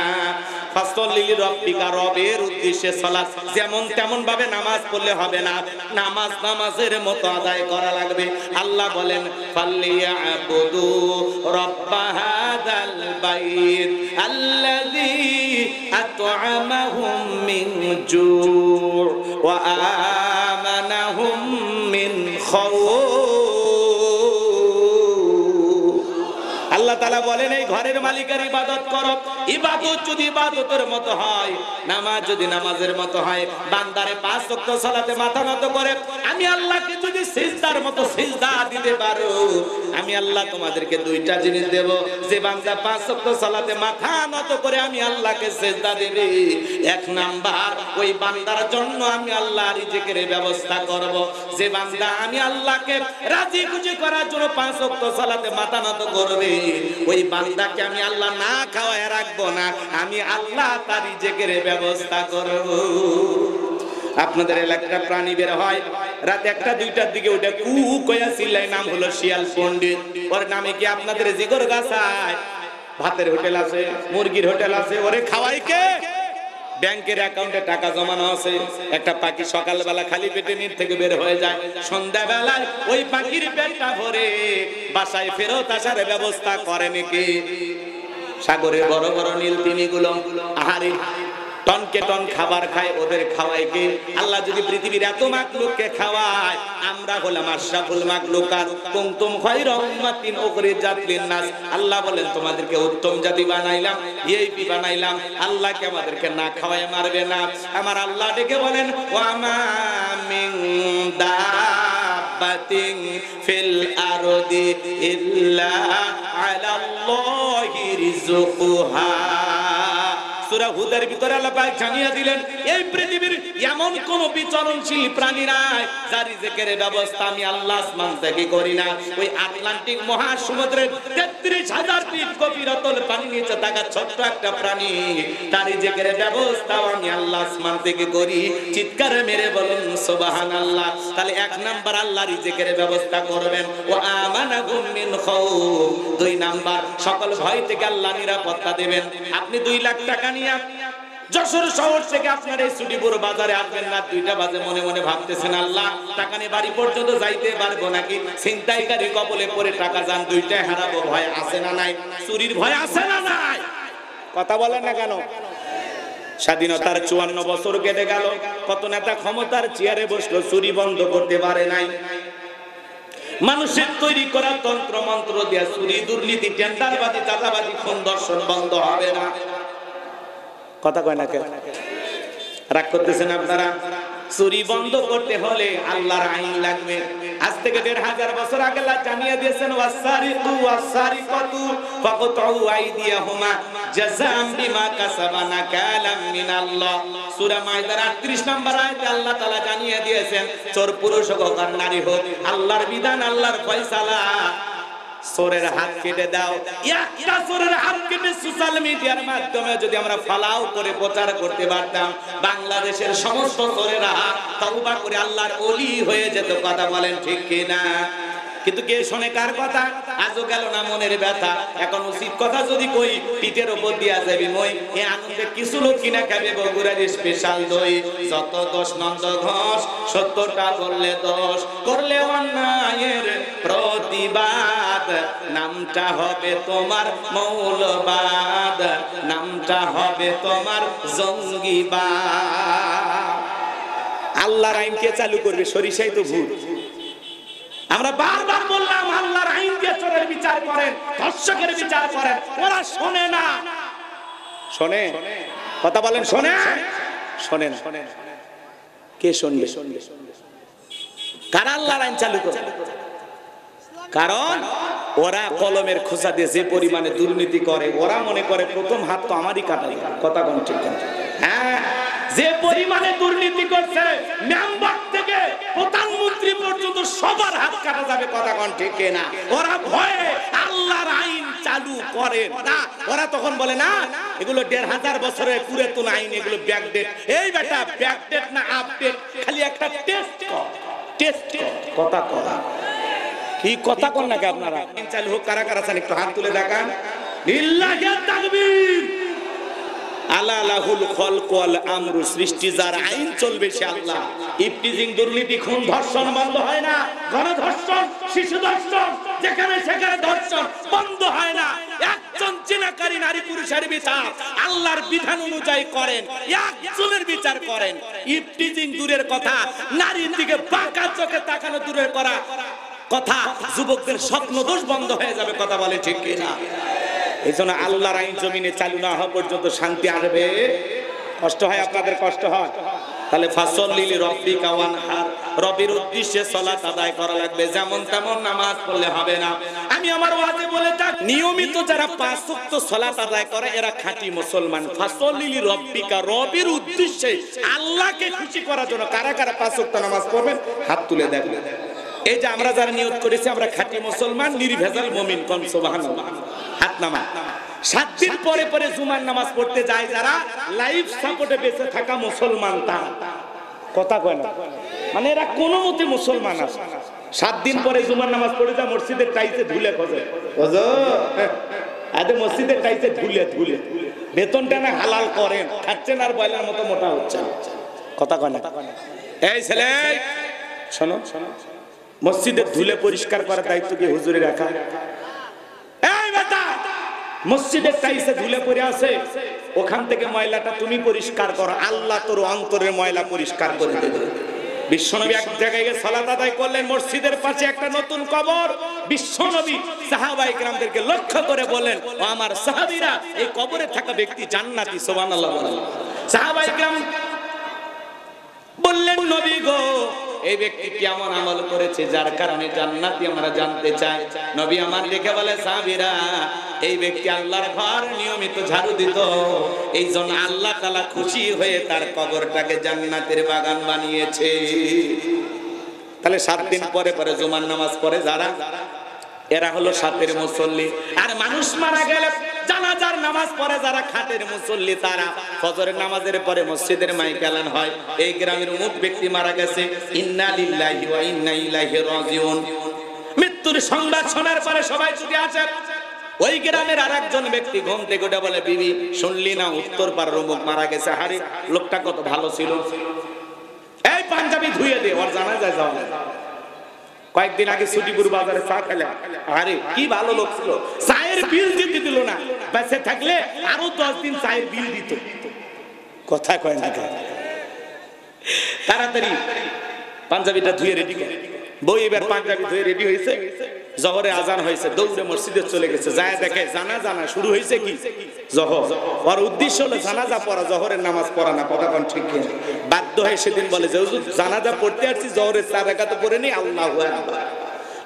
Speaker 1: ফাসাল্লিলি রাব্বিকা, রবের উদ্দেশ্যে সালাত। যেমন তেমন ভাবে নামাজ পড়লে হবে না, নামাজ নামাজের মতো আদায় করা লাগবে। আল্লাহ বলেন ফাল্লিয়াবুদু রাব্বা হাযাল বাইত আল্লাযী আত'আমাহুম মিন জু' ওয়া আমানাহুম মিন খাউফ। আল্লাহ তাআলা বলেন এই ঘরের মালিকের ইবাদত করো। ইবাদত যদি ইবাদতের মতো হয়, নামাজ যদি নামাজের মতো হয়, বান্দারে 5 ওয়াক্ত সালাতে মাথা নত করে আমি আল্লাহকে যদি সিজদার মতো সিজদা দিতে পারো, আমি আল্লাহ তোমাদেরকে 2টা জিনিস দেব। যে বান্দা 5 ওয়াক্ত সালাতে মাথা নত করে আমি আল্লাহকে সিজদা দেবে, 1 নাম্বার ওই বান্দার জন্য আমি আল্লাহ রিজিকের ব্যবস্থা করব। যে বান্দা আমি আল্লাহকে রাজি খুশি করার জন্য 5 ওয়াক্ত সালাতে মাথা নত করবে, ওই বান্দাকে আমি আল্লাহ না খাওয়ায় রাখবো না, আমি আল্লাহ তার রিজিকের ব্যবস্থা করব। আপনাদের এলাকার প্রাণী বের হয় রাত 1টা 2টার দিকে, ওটা কু কয়া চিল্লায়, নাম হলো শিয়াল পণ্ডিত। ওর নামে কি আপনাদের জিগর গাছায়? ভাতের হোটেল আছে, মুরগির হোটেল আছে, ওরে খাওয়াই কে? ব্যাংকের অ্যাকাউন্টে টাকা জমানো আছে। একটা পাখি সকালবেলা খালি পেটে নিট থেকে বের হয়ে যায়, সন্ধ্যাবেলায় ওই পাখির পেটটা ভরে বাসায় ফেরত আসার ব্যবস্থা করে নাকি? সাগরে বড় বড় নীল তিমিগুলো আহারে টনকে টন খাবার খায়, ওদের খাওয়ায় কে? আল্লাহ যদি পৃথিবীর এত মাখলুককে খাওয়ায়, আমরা হলাম আশরাফুল মাখলুকাত, কুনতুম খায়রা উম্মাতিন উখরিজাত লিন-নাস। আল্লাহ বলেন তোমাদেরকে উত্তম জাতি বানাইলাম, ভিআইপি বানাইলাম। আল্লাহকে আমাদেরকে না খাওয়ায় মারবে না। আমার আল্লাহ ডেকে বলেন ওয়া মা মিন দাব্বাতিন ফিল আরদি ইল্লা আলাল্লাহি রিজকুহা। সূরা হুদের ভিতরে আল্লাহ পাক জানিয়ে দিলেন এই পৃথিবীর এমন কোন বিচরণশীল প্রাণী নাই যার রিজিকের ব্যবস্থা আমি আল্লাহ আসমান থেকে করি না। ওই আটলান্টিক মহাসমুদ্রের ৩৩,০০০ ফিট গভীর অতল পানির নিচে থাকা ছোট্ট একটা প্রাণী, তার রিজিকের ব্যবস্থা আমি আল্লাহ আসমান থেকে করি। চিৎকারে মেরে বলুন সুবহানাল্লাহ। তাহলে 1 নাম্বার আল্লাহ রিজিকের ব্যবস্থা করবেন। ওয়া আমানাহুম মিন খাউফ। 2 নাম্বার সকল ভয় থেকে আল্লাহ নিরাপত্তা দেবেন। আপনি 2 লাখ টাকা নিয়ে যশোর শহর থেকে আপনার এই ছুটিপুর বাজারে আসবেন না, 2টা বাজে মনে মনে ভাবতেছেন আল্লাহ টাকা নিয়ে বাড়ি পর্যন্ত যাইতে পারবো নাকি? ছিনতাইকারী কবলে পড়ে টাকা যান 2টাই হারাবো, ভয় আছে না নাই? চুরির ভয় আছে না নাই? কথা বলেন না কেন? স্বাধীনতার 54 বছর কেটে গেল, কত নেতা ক্ষমতার চেয়ারে বসলো, চুরি বন্ধ করতে পারে নাই। মানুষের তৈরি করা তন্ত্র মন্ত্র দিয়া চুরি, দুর্নীতি, টেন্ডারবাজি, চাঁদাবাজি, খুন ধর্ষণ বন্ধ হবে না। কথা কয় না কেন? রাগ করতেছেন আপনারা? চুরি বন্ধ করতে হলে আল্লাহর আইন লাগবে। আজ থেকে ১৫০০ বছর আগে আল্লাহ জানিয়ে দিয়েছেন ওয়াসারিকু ওয়াসারিকাতু ফাকতাউ আইদিয়াহুমা জাযাআম বিমা কাসাবা নাকালাম মিনাল্লাহ। সূরা মাইদার ৩৮ নম্বর আয়াতে আল্লাহ তাআলা জানিয়ে দিয়েছেন চোর পুরুষ হোক আর নারী হোক, আল্লাহর বিধান, আল্লাহর ফয়সালা, চোরের হাত কেটে দাও। একটা চোরের হাত কেটে সোশ্যাল মিডিয়ার মাধ্যমে যদি আমরা ফালাও করে প্রচার করতে পারতাম, বাংলাদেশের সমস্ত চোরেরা তওবা করে আল্লাহর ওলি হয়ে যেত। কথা বলেন ঠিক কিনা? কিন্তু কে শোনে কার কথা? আজও গেল না মনের ব্যথা। এখন উচিত কথা যদি কই, পিঠের উপর দিয়া যাবি মই। এ আনন্দে কিছু লোক কিনা খাবে বগুড়ার স্পেশাল দই। যত দোষ নন্দ ঘোষ, 70টা করলে দোষ, করলে অন্যায়ের প্রতিবাদ, নামটা হবে তোমার মৌলবাদ, নামটা হবে তোমার জঙ্গিবাদ। আল্লাহর আইন কে চালু করবে? সরিষাই তো ভূত। আমরা বারবার বললাম আল্লাহর আইন দিয়ে চোরের বিচার করেন, ধর্ষকের বিচার করেন, ওরা শোনে না। শোনে? কথা বলেন শোনে? শোনে না। কে শুনবে? কারা আল্লাহর আইন চালু করে? কারণ ওরা কলমের খোঁচা দিয়ে যে পরিমাণে দুর্নীতি করে, ওরা মনে করে প্রথম হাত তো আমারই কাটা। কথা কোন ঠিক? হ্যাঁ, যে পরিমাণে দুর্নীতি করছে, মেম্বার থেকে প্রধানমন্ত্রী পর্যন্ত সবার হাত কাটা যাবে। কথা কোন ঠিক না? ওরা ভয়ে আল্লাহর আইন চালু করে না। ওরা তখন বলে না এগুলো 1500 বছরের পুরাতন আইন, এগুলো ব্যাকডেট। এই বেটা ব্যাকডেট না আপডেট, খালি একটা টেস্ট কর, টেস্ট কথা করা। কি কথা কন নাকি আপনারা? আইন চালু হোক, কারা কারা চান একটু হাত তুলে দেখান। লিল্লাহি তাকবীর। আলা লাহুল খলক ওয়াল আমরু, সৃষ্টি যার আইন চলবে সে আল্লাহ। ইফতিজিং, দুর্নীতি, খুন, ধর্ষণ বন্ধ হয় না। গণধর্ষণ, শিশু ধর্ষণ, যেখানে সেখানে ধর্ষণ বন্ধ হয় না। একজন জিনাকারী নারী পুরুষের বিচার আল্লাহর বিধান অনুযায়ী করেন, একজনের বিচার করেন। ইফতিজিং দূরের কথা, নারীর দিকে বাঁকা চোখে তাকানো দূরের করা কথা, যুবকদের স্বপ্ন দোষ বন্ধ হয়ে যাবে। কথা বলে ঠিক কিনা? এই জন্য আল্লাহর আইন জমিনে চালু না হওয়া পর্যন্ত শান্তি আসবে। কষ্ট হয়, আপনাদের কষ্ট হয়। তাহলে ফাসল্লি লিরাব্বিকা ওয়ানহার, রবের উদ্দেশ্যে সালাত আদায় করা লাগবে। যেমন তেমন নামাজ পড়লে হবে না। আমি আমার ওয়াজে বলে থাকি, নিয়মিত যারা 5 ওয়াক্ত সালাত আদায় করে এরা খাঁটি মুসলমান। ফাসল্লি লিরাব্বিকা, রবের উদ্দেশ্যে আল্লাহকে খুশি করার জন্য কারা কারা 5 ওয়াক্ত নামাজ পড়বেন হাত তুলে দেখবেন। এই যে আমরা যারা নিয়ত করেছি আমরা খাঁটি মুসলমান, নির্ভেজাল মুমিন, কোন সুবহানাল্লাহ, হাত নামা। 7 দিন পরে পরে জুমার নামাজ পড়তে যায় যারা, লাইফ সাপোর্টে বেঁচে থাকা মুসলমান তা। কথা কয় না, মানে এরা কোনো মতে মুসলমান আছে। 7 দিন পরে জুমার নামাজ পড়ে যায়, মসজিদের টাইসে ধুলে খোঁজে, আদে মসজিদের টাইসে ধুলে ধুলে বেতনটা না হালাল করেন, খাচ্ছেন আর বয়লার মতো মোটা হচ্ছে। কথা কয় না? এই ছেলে শোনো, মসজিদের ধুলে পরিষ্কার করার দায়িত্ব কি হুজুরের রাখা? এই বেটা, মসজিদের টাইসে ধুলে পড়ে আছে, ওখান থেকে ময়লাটা তুমি পরিষ্কার করো, আল্লাহ তোর অন্তরের ময়লা পরিষ্কার করে দেবে। বিশ্বনবী এক জায়গায় গিয়ে সালাত আদায় করলেন, মসজিদের পাশে একটা নতুন কবর। বিশ্বনবী সাহাবায়ে কেরামদেরকে লক্ষ্য করে বলেন, ও আমার সাহাবীরা, এই কবরে থাকা ব্যক্তি জান্নাতি। সুবহানাল্লাহ। সাহাবায়ে কেরাম বললেন, নবী গো, এই ব্যক্তি কেমন আমল করেছে যার কারণে জান্নাতি, আমরা জানতে চাই। নবী আমার দেখে বলে, সাহাবীরা, এই ব্যক্তি আল্লাহর ঘর নিয়মিত ঝাড়ু দিত, এই জন্য আল্লাহ তাআলা খুশি হয়ে তার কবরটাকে জান্নাতের বাগান বানিয়েছে। তাহলে 7 দিন পরে পরে জুমার নামাজ পড়ে যারা, এরা হলো সাতের মুসল্লি। আর মানুষ মারা গেলে জানাজার নামাজ পড়ে যারা খাটের মুসল্লি, তারা ফজরের নামাজের পরে মসজিদের মাইক এলান হয়, এই গ্রামের অমুক ব্যক্তি মারা গেছে, ইন্না লিল্লাহি ওয়া ইন্না ইলাইহি রাজিউন। মৃত্যুর সংবাদ শোনার পরে সবাই ছুটে আসে। ওই গ্রামের আরেকজন ব্যক্তি ঘুম থেকে উঠে বলে, বিবি শুনলি না উত্তর পাড়ার অমুক মারা গেছে? আরে লোকটা কত ভালো ছিল, এই পাঞ্জাবি ধুয়ে দে, ওর জানাজায় যাও। কয়েকদিন আগে সুটিপুর বাজারে চা খেলাম, আরে কি ভালো লোক ছিল, চায়ের বিল দিতে দিল না, বেঁচে থাকলে আরো 10 দিন চায়ের বিল দিত। কথা কয় না, তাড়াতাড়ি পাঞ্জাবিটা ধুয়ে রেডি করে বই। এবার পাঞ্জাবি ধুয়ে রেডি হয়েছে, জহরে আজান হয়েছে, দৌড়ে মসজিদে চলে গেছে। যায় দেখে জানাজা না, শুরু হয়েছে কি জহর। ওর উদ্দেশ্য হলো জানাজা পড়া, জহরের নামাজ পড়া না। কথা কোন ঠিক কিনা? বাধ্য হয়ে সেদিন বলে যে হুজুর জানাজা পড়তে আসছি, জহরের 4 রাকাত পড়ে নি, আল্লাহু আকবার।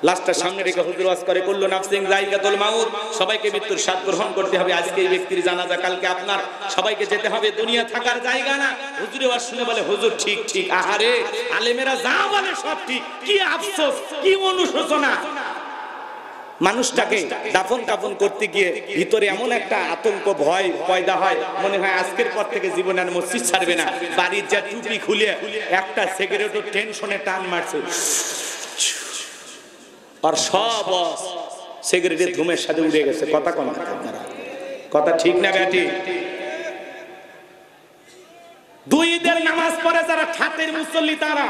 Speaker 1: লাস্টটা সামনে রেখে হুজুর ওয়াজ করে, কুল্লু নাফসিন যায়কাতুল মাউত, সবাইকে মৃত্যুর স্বাদ গ্রহণ করতে হবে। আজকে এই ব্যক্তির জানাজা, কালকে আপনার, সবাইকে যেতে হবে, দুনিয়া থাকার জায়গা না। হুজুর ওয়াজ শুনে বলে, হুজুর ঠিক ঠিক। আহারে, আলেমেরা যা বলে সব ঠিক, কি আফসোস, কি অনুশোচনা। মানুষটাকে দাফন কাফন করতে গিয়ে ভিতরে এমন একটা আতঙ্ক ভয় পয়দা হয়, মনে হয় আজকের পর থেকে জীবনে আর মসজিদ ছাড়বে না। বাড়ির যা টুপি খুলে একটা সিগারেটও টেনশনে টান মারছে, আর সব সিগারেটের ধুমের সাথে উড়ে গেছে। কথা কোন আপনারা, কথা ঠিক না ব্যাটি? দুই ঈদের নামাজ পড়ে যারা ঠাটের মুসল্লি, তারা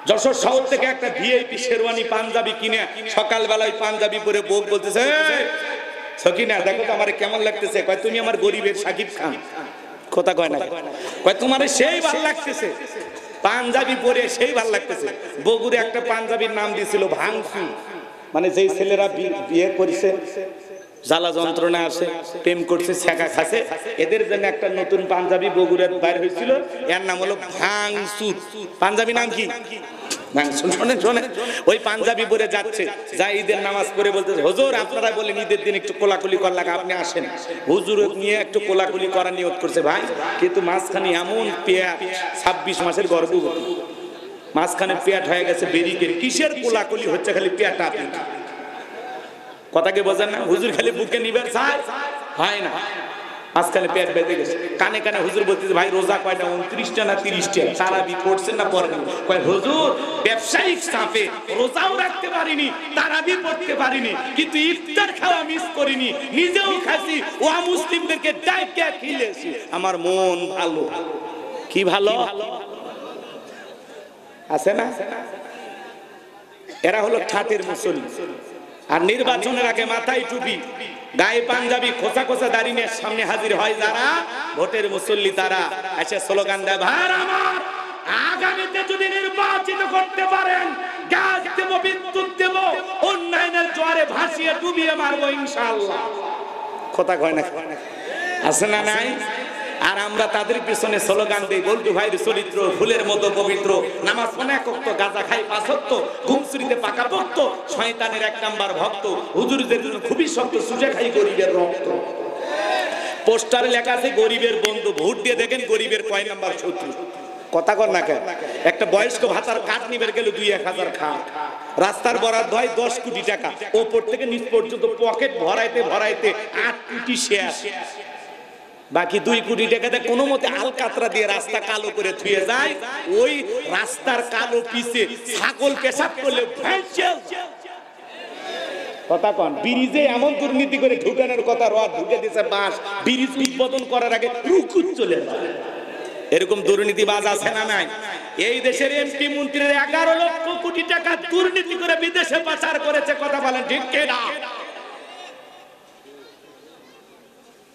Speaker 1: যশোর শহর থেকে একটা ভিআইপি শেরওয়ানি পাঞ্জাবি কিনে সকালবেলায় পাঞ্জাবি পরে বউ বলতেছে, সকিনা দেখো তো আমার কেমন লাগতেছে। কয় তুমি আমার গরিবের সাকিব খান। কথা কয় না, কয় তোমার সেই ভালো লাগতেছে, পাঞ্জাবি পরে সেই ভালো লাগতেছে। বগুড়ে একটা পাঞ্জাবির নাম দিয়েছিল ভাঙসু, মানে যেই ছেলেরা বিয়ে করেছে, জ্বালা যন্ত্রণা আসে, প্রেম করছে, ছেঁকা খাসে, এদের জন্য একটা নতুন পাঞ্জাবি বগুড়ার বাইর হয়েছিল, এর নাম হলো ভাঙসু। পাঞ্জাবি নাম কি? শোনেন শোনেন, ওই পাঞ্জাবি পরে যাচ্ছে, যা ঈদের নামাজ পড়ে বলতেছে, হুজুর আপনারা বলেন ঈদের দিন একটু কোলাকুলি করার লাগে, আপনি আসেন। হুজুর নিয়ে একটু কোলাকুলি করার নিয়ত করছে ভাই, কিন্তু মাঝখানে এমন পেট, 26 মাসের গর্ভবতী, মাঝখানে পেট হয়ে গেছে বেরিকের, কিসের কোলাকুলি হচ্ছে, খালি পেট আপনি। কথাকে বোঝেন না? হুজুর খালি বুকে নিবেন চায়, হয় না, মাঝখানে পেট বেঁধে গেছে। কানে কানে হুজুর বলতেছে, ভাই রোজা কয়টা, 29টা না 30টা? তারাবি পড়ছেন না পড়েন? কয় হুজুর ব্যবসায়িক চাপে রোজাও রাখতে পারিনি, তারাবি পড়তে পারিনি, কিন্তু ইফতার খাওয়া মিস করিনি, নিজেও খাসি, ও মুসলিমদেরকে ডাইকে খেলেছি, আমার মন ভালো। কি ভালো আছে না? এরা হলো ঠাটের মুসল্লি। আর নির্বাচনের আগে মাথায় টুপি, গায়ে পাঞ্জাবি, খোঁচা খোঁচা দাড়ি নিয়ে সামনে হাজির হয় যারা ভোটের মুসল্লি, তারা এসে স্লোগান দেয়, ভাই আমার আগামীতে যদি নির্বাচিত করতে পারেন, গ্যাস দেব, বিদ্যুৎ দেব, উন্নয়নের জোয়ারে ভাসিয়ে ডুবিয়ে মারবো ইনশাআল্লাহ। কথা কয় না, আছে না নাই? আর আমরা তাদের পিছনে স্লোগান দেই, বলতু ভাইয়ের চরিত্র ফুলের মতো পবিত্র, নামাজ অনেক ওয়াক্ত, গাঁজা খাই 5 ওয়াক্ত, ঘুমসুরিতে পাকা পোক্ত, শয়তানের 1 নাম্বার ভক্ত, হুজুরদের জন্য খুবই শক্ত, সুজে খাই গরিবের রক্ত। পোস্টারে লেখা আছে গরিবের বন্ধু, ভোট দিয়ে দেখেন গরিবের কয় নাম্বার শত্রু। কথা কর না কেন? একটা বয়স্ক ভাতার কাঠ নিবে গেল 2-1000 খাট, রাস্তার বরাদ্দ হয় 10 কোটি টাকা, ওপর থেকে নিচ পর্যন্ত পকেট ভরাইতে ভরাইতে 8 কোটি শেষ, বাকি 2 কোটি টাকাতে কোনো মতে আলকাতরা দিয়ে রাস্তা কালো করে থুয়ে যায়। ওই রাস্তার কালো পিছে ছাগল পেশাব করলে কথা কন, ব্রিজে এমন দুর্নীতি করে ঢুকানোর কথা, রড ঢুকে দিয়েছে বাঁশ, ব্রিজ উদ্বোধন করার আগে রুকুত চলে যায়। এরকম দুর্নীতিবাজ আছে না নাই? এই দেশের এমপি মন্ত্রীর 11 লক্ষ কোটি টাকা দুর্নীতি করে বিদেশে পাচার করেছে। কথা বলেন ঠিক কিনা?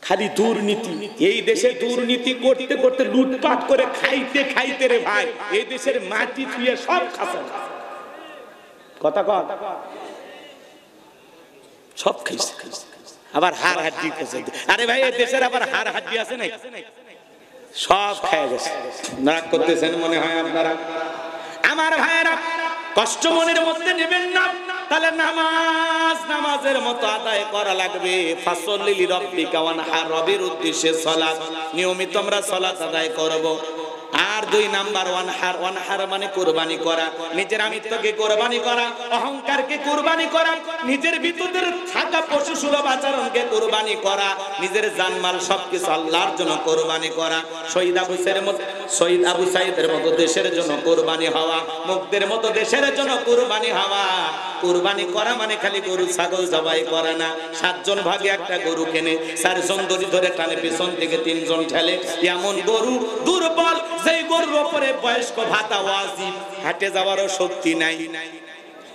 Speaker 1: খালি দুর্নীতি, এই দেশে দুর্নীতি করতে করতে লুটপাট করে খাইতে খাইতে রে ভাই এই দেশের মাটি ছুঁয়ে সব খাচ্ছে। কথা কন, সব খাইছে, আবার হাড় হাড্ডি খাইছে। আরে ভাই এই দেশের আবার হাড় হাড্ডি আছে না, সব খেয়ে গেছে। নাক করতেছেন মনে হয় আপনারা। আমার ভাইয়েরা, কষ্ট মনের মধ্যে নেবেন না, তাহলে নামাজের মতো আদায় করা লাগবে। ফাসল্লি লিরাব্বিকা ওয়ানহার, রবের উদ্দেশ্যে সালাত, নিয়মিত আমরা সালাত আদায় করব। আর 2 নাম্বার ওয়ানহার মানে কুরবানি করা, নিজের আমিত্বকে কুরবানি করা, অহংকারকে কুরবানি করা, নিজের ভিতরে থাকা পশু সুলভ আচরণকে কুরবানি করা, নিজের জানমাল সবকিছু আল্লাহর জন্য কুরবানি করা। শহীদ আবু সাইদের মতো দেশের জন্য কুরবানি হওয়া, মুক্তের মতো দেশের জন্য কুরবানি হওয়া। কুরবানি করা মানে খালি গরু ছাগল জবাই করা না। 7 জন ভাগে একটা গরু কেনে, 4 জন দড়ি ধরে টানে, পেছন থেকে 3 জন ঠেলে। এমন গরু দুর্বল, যেই গরুর উপরে বয়স্ক ভাতা ওয়াজিব, হাঁটে যাওয়ারও শক্তি নাই।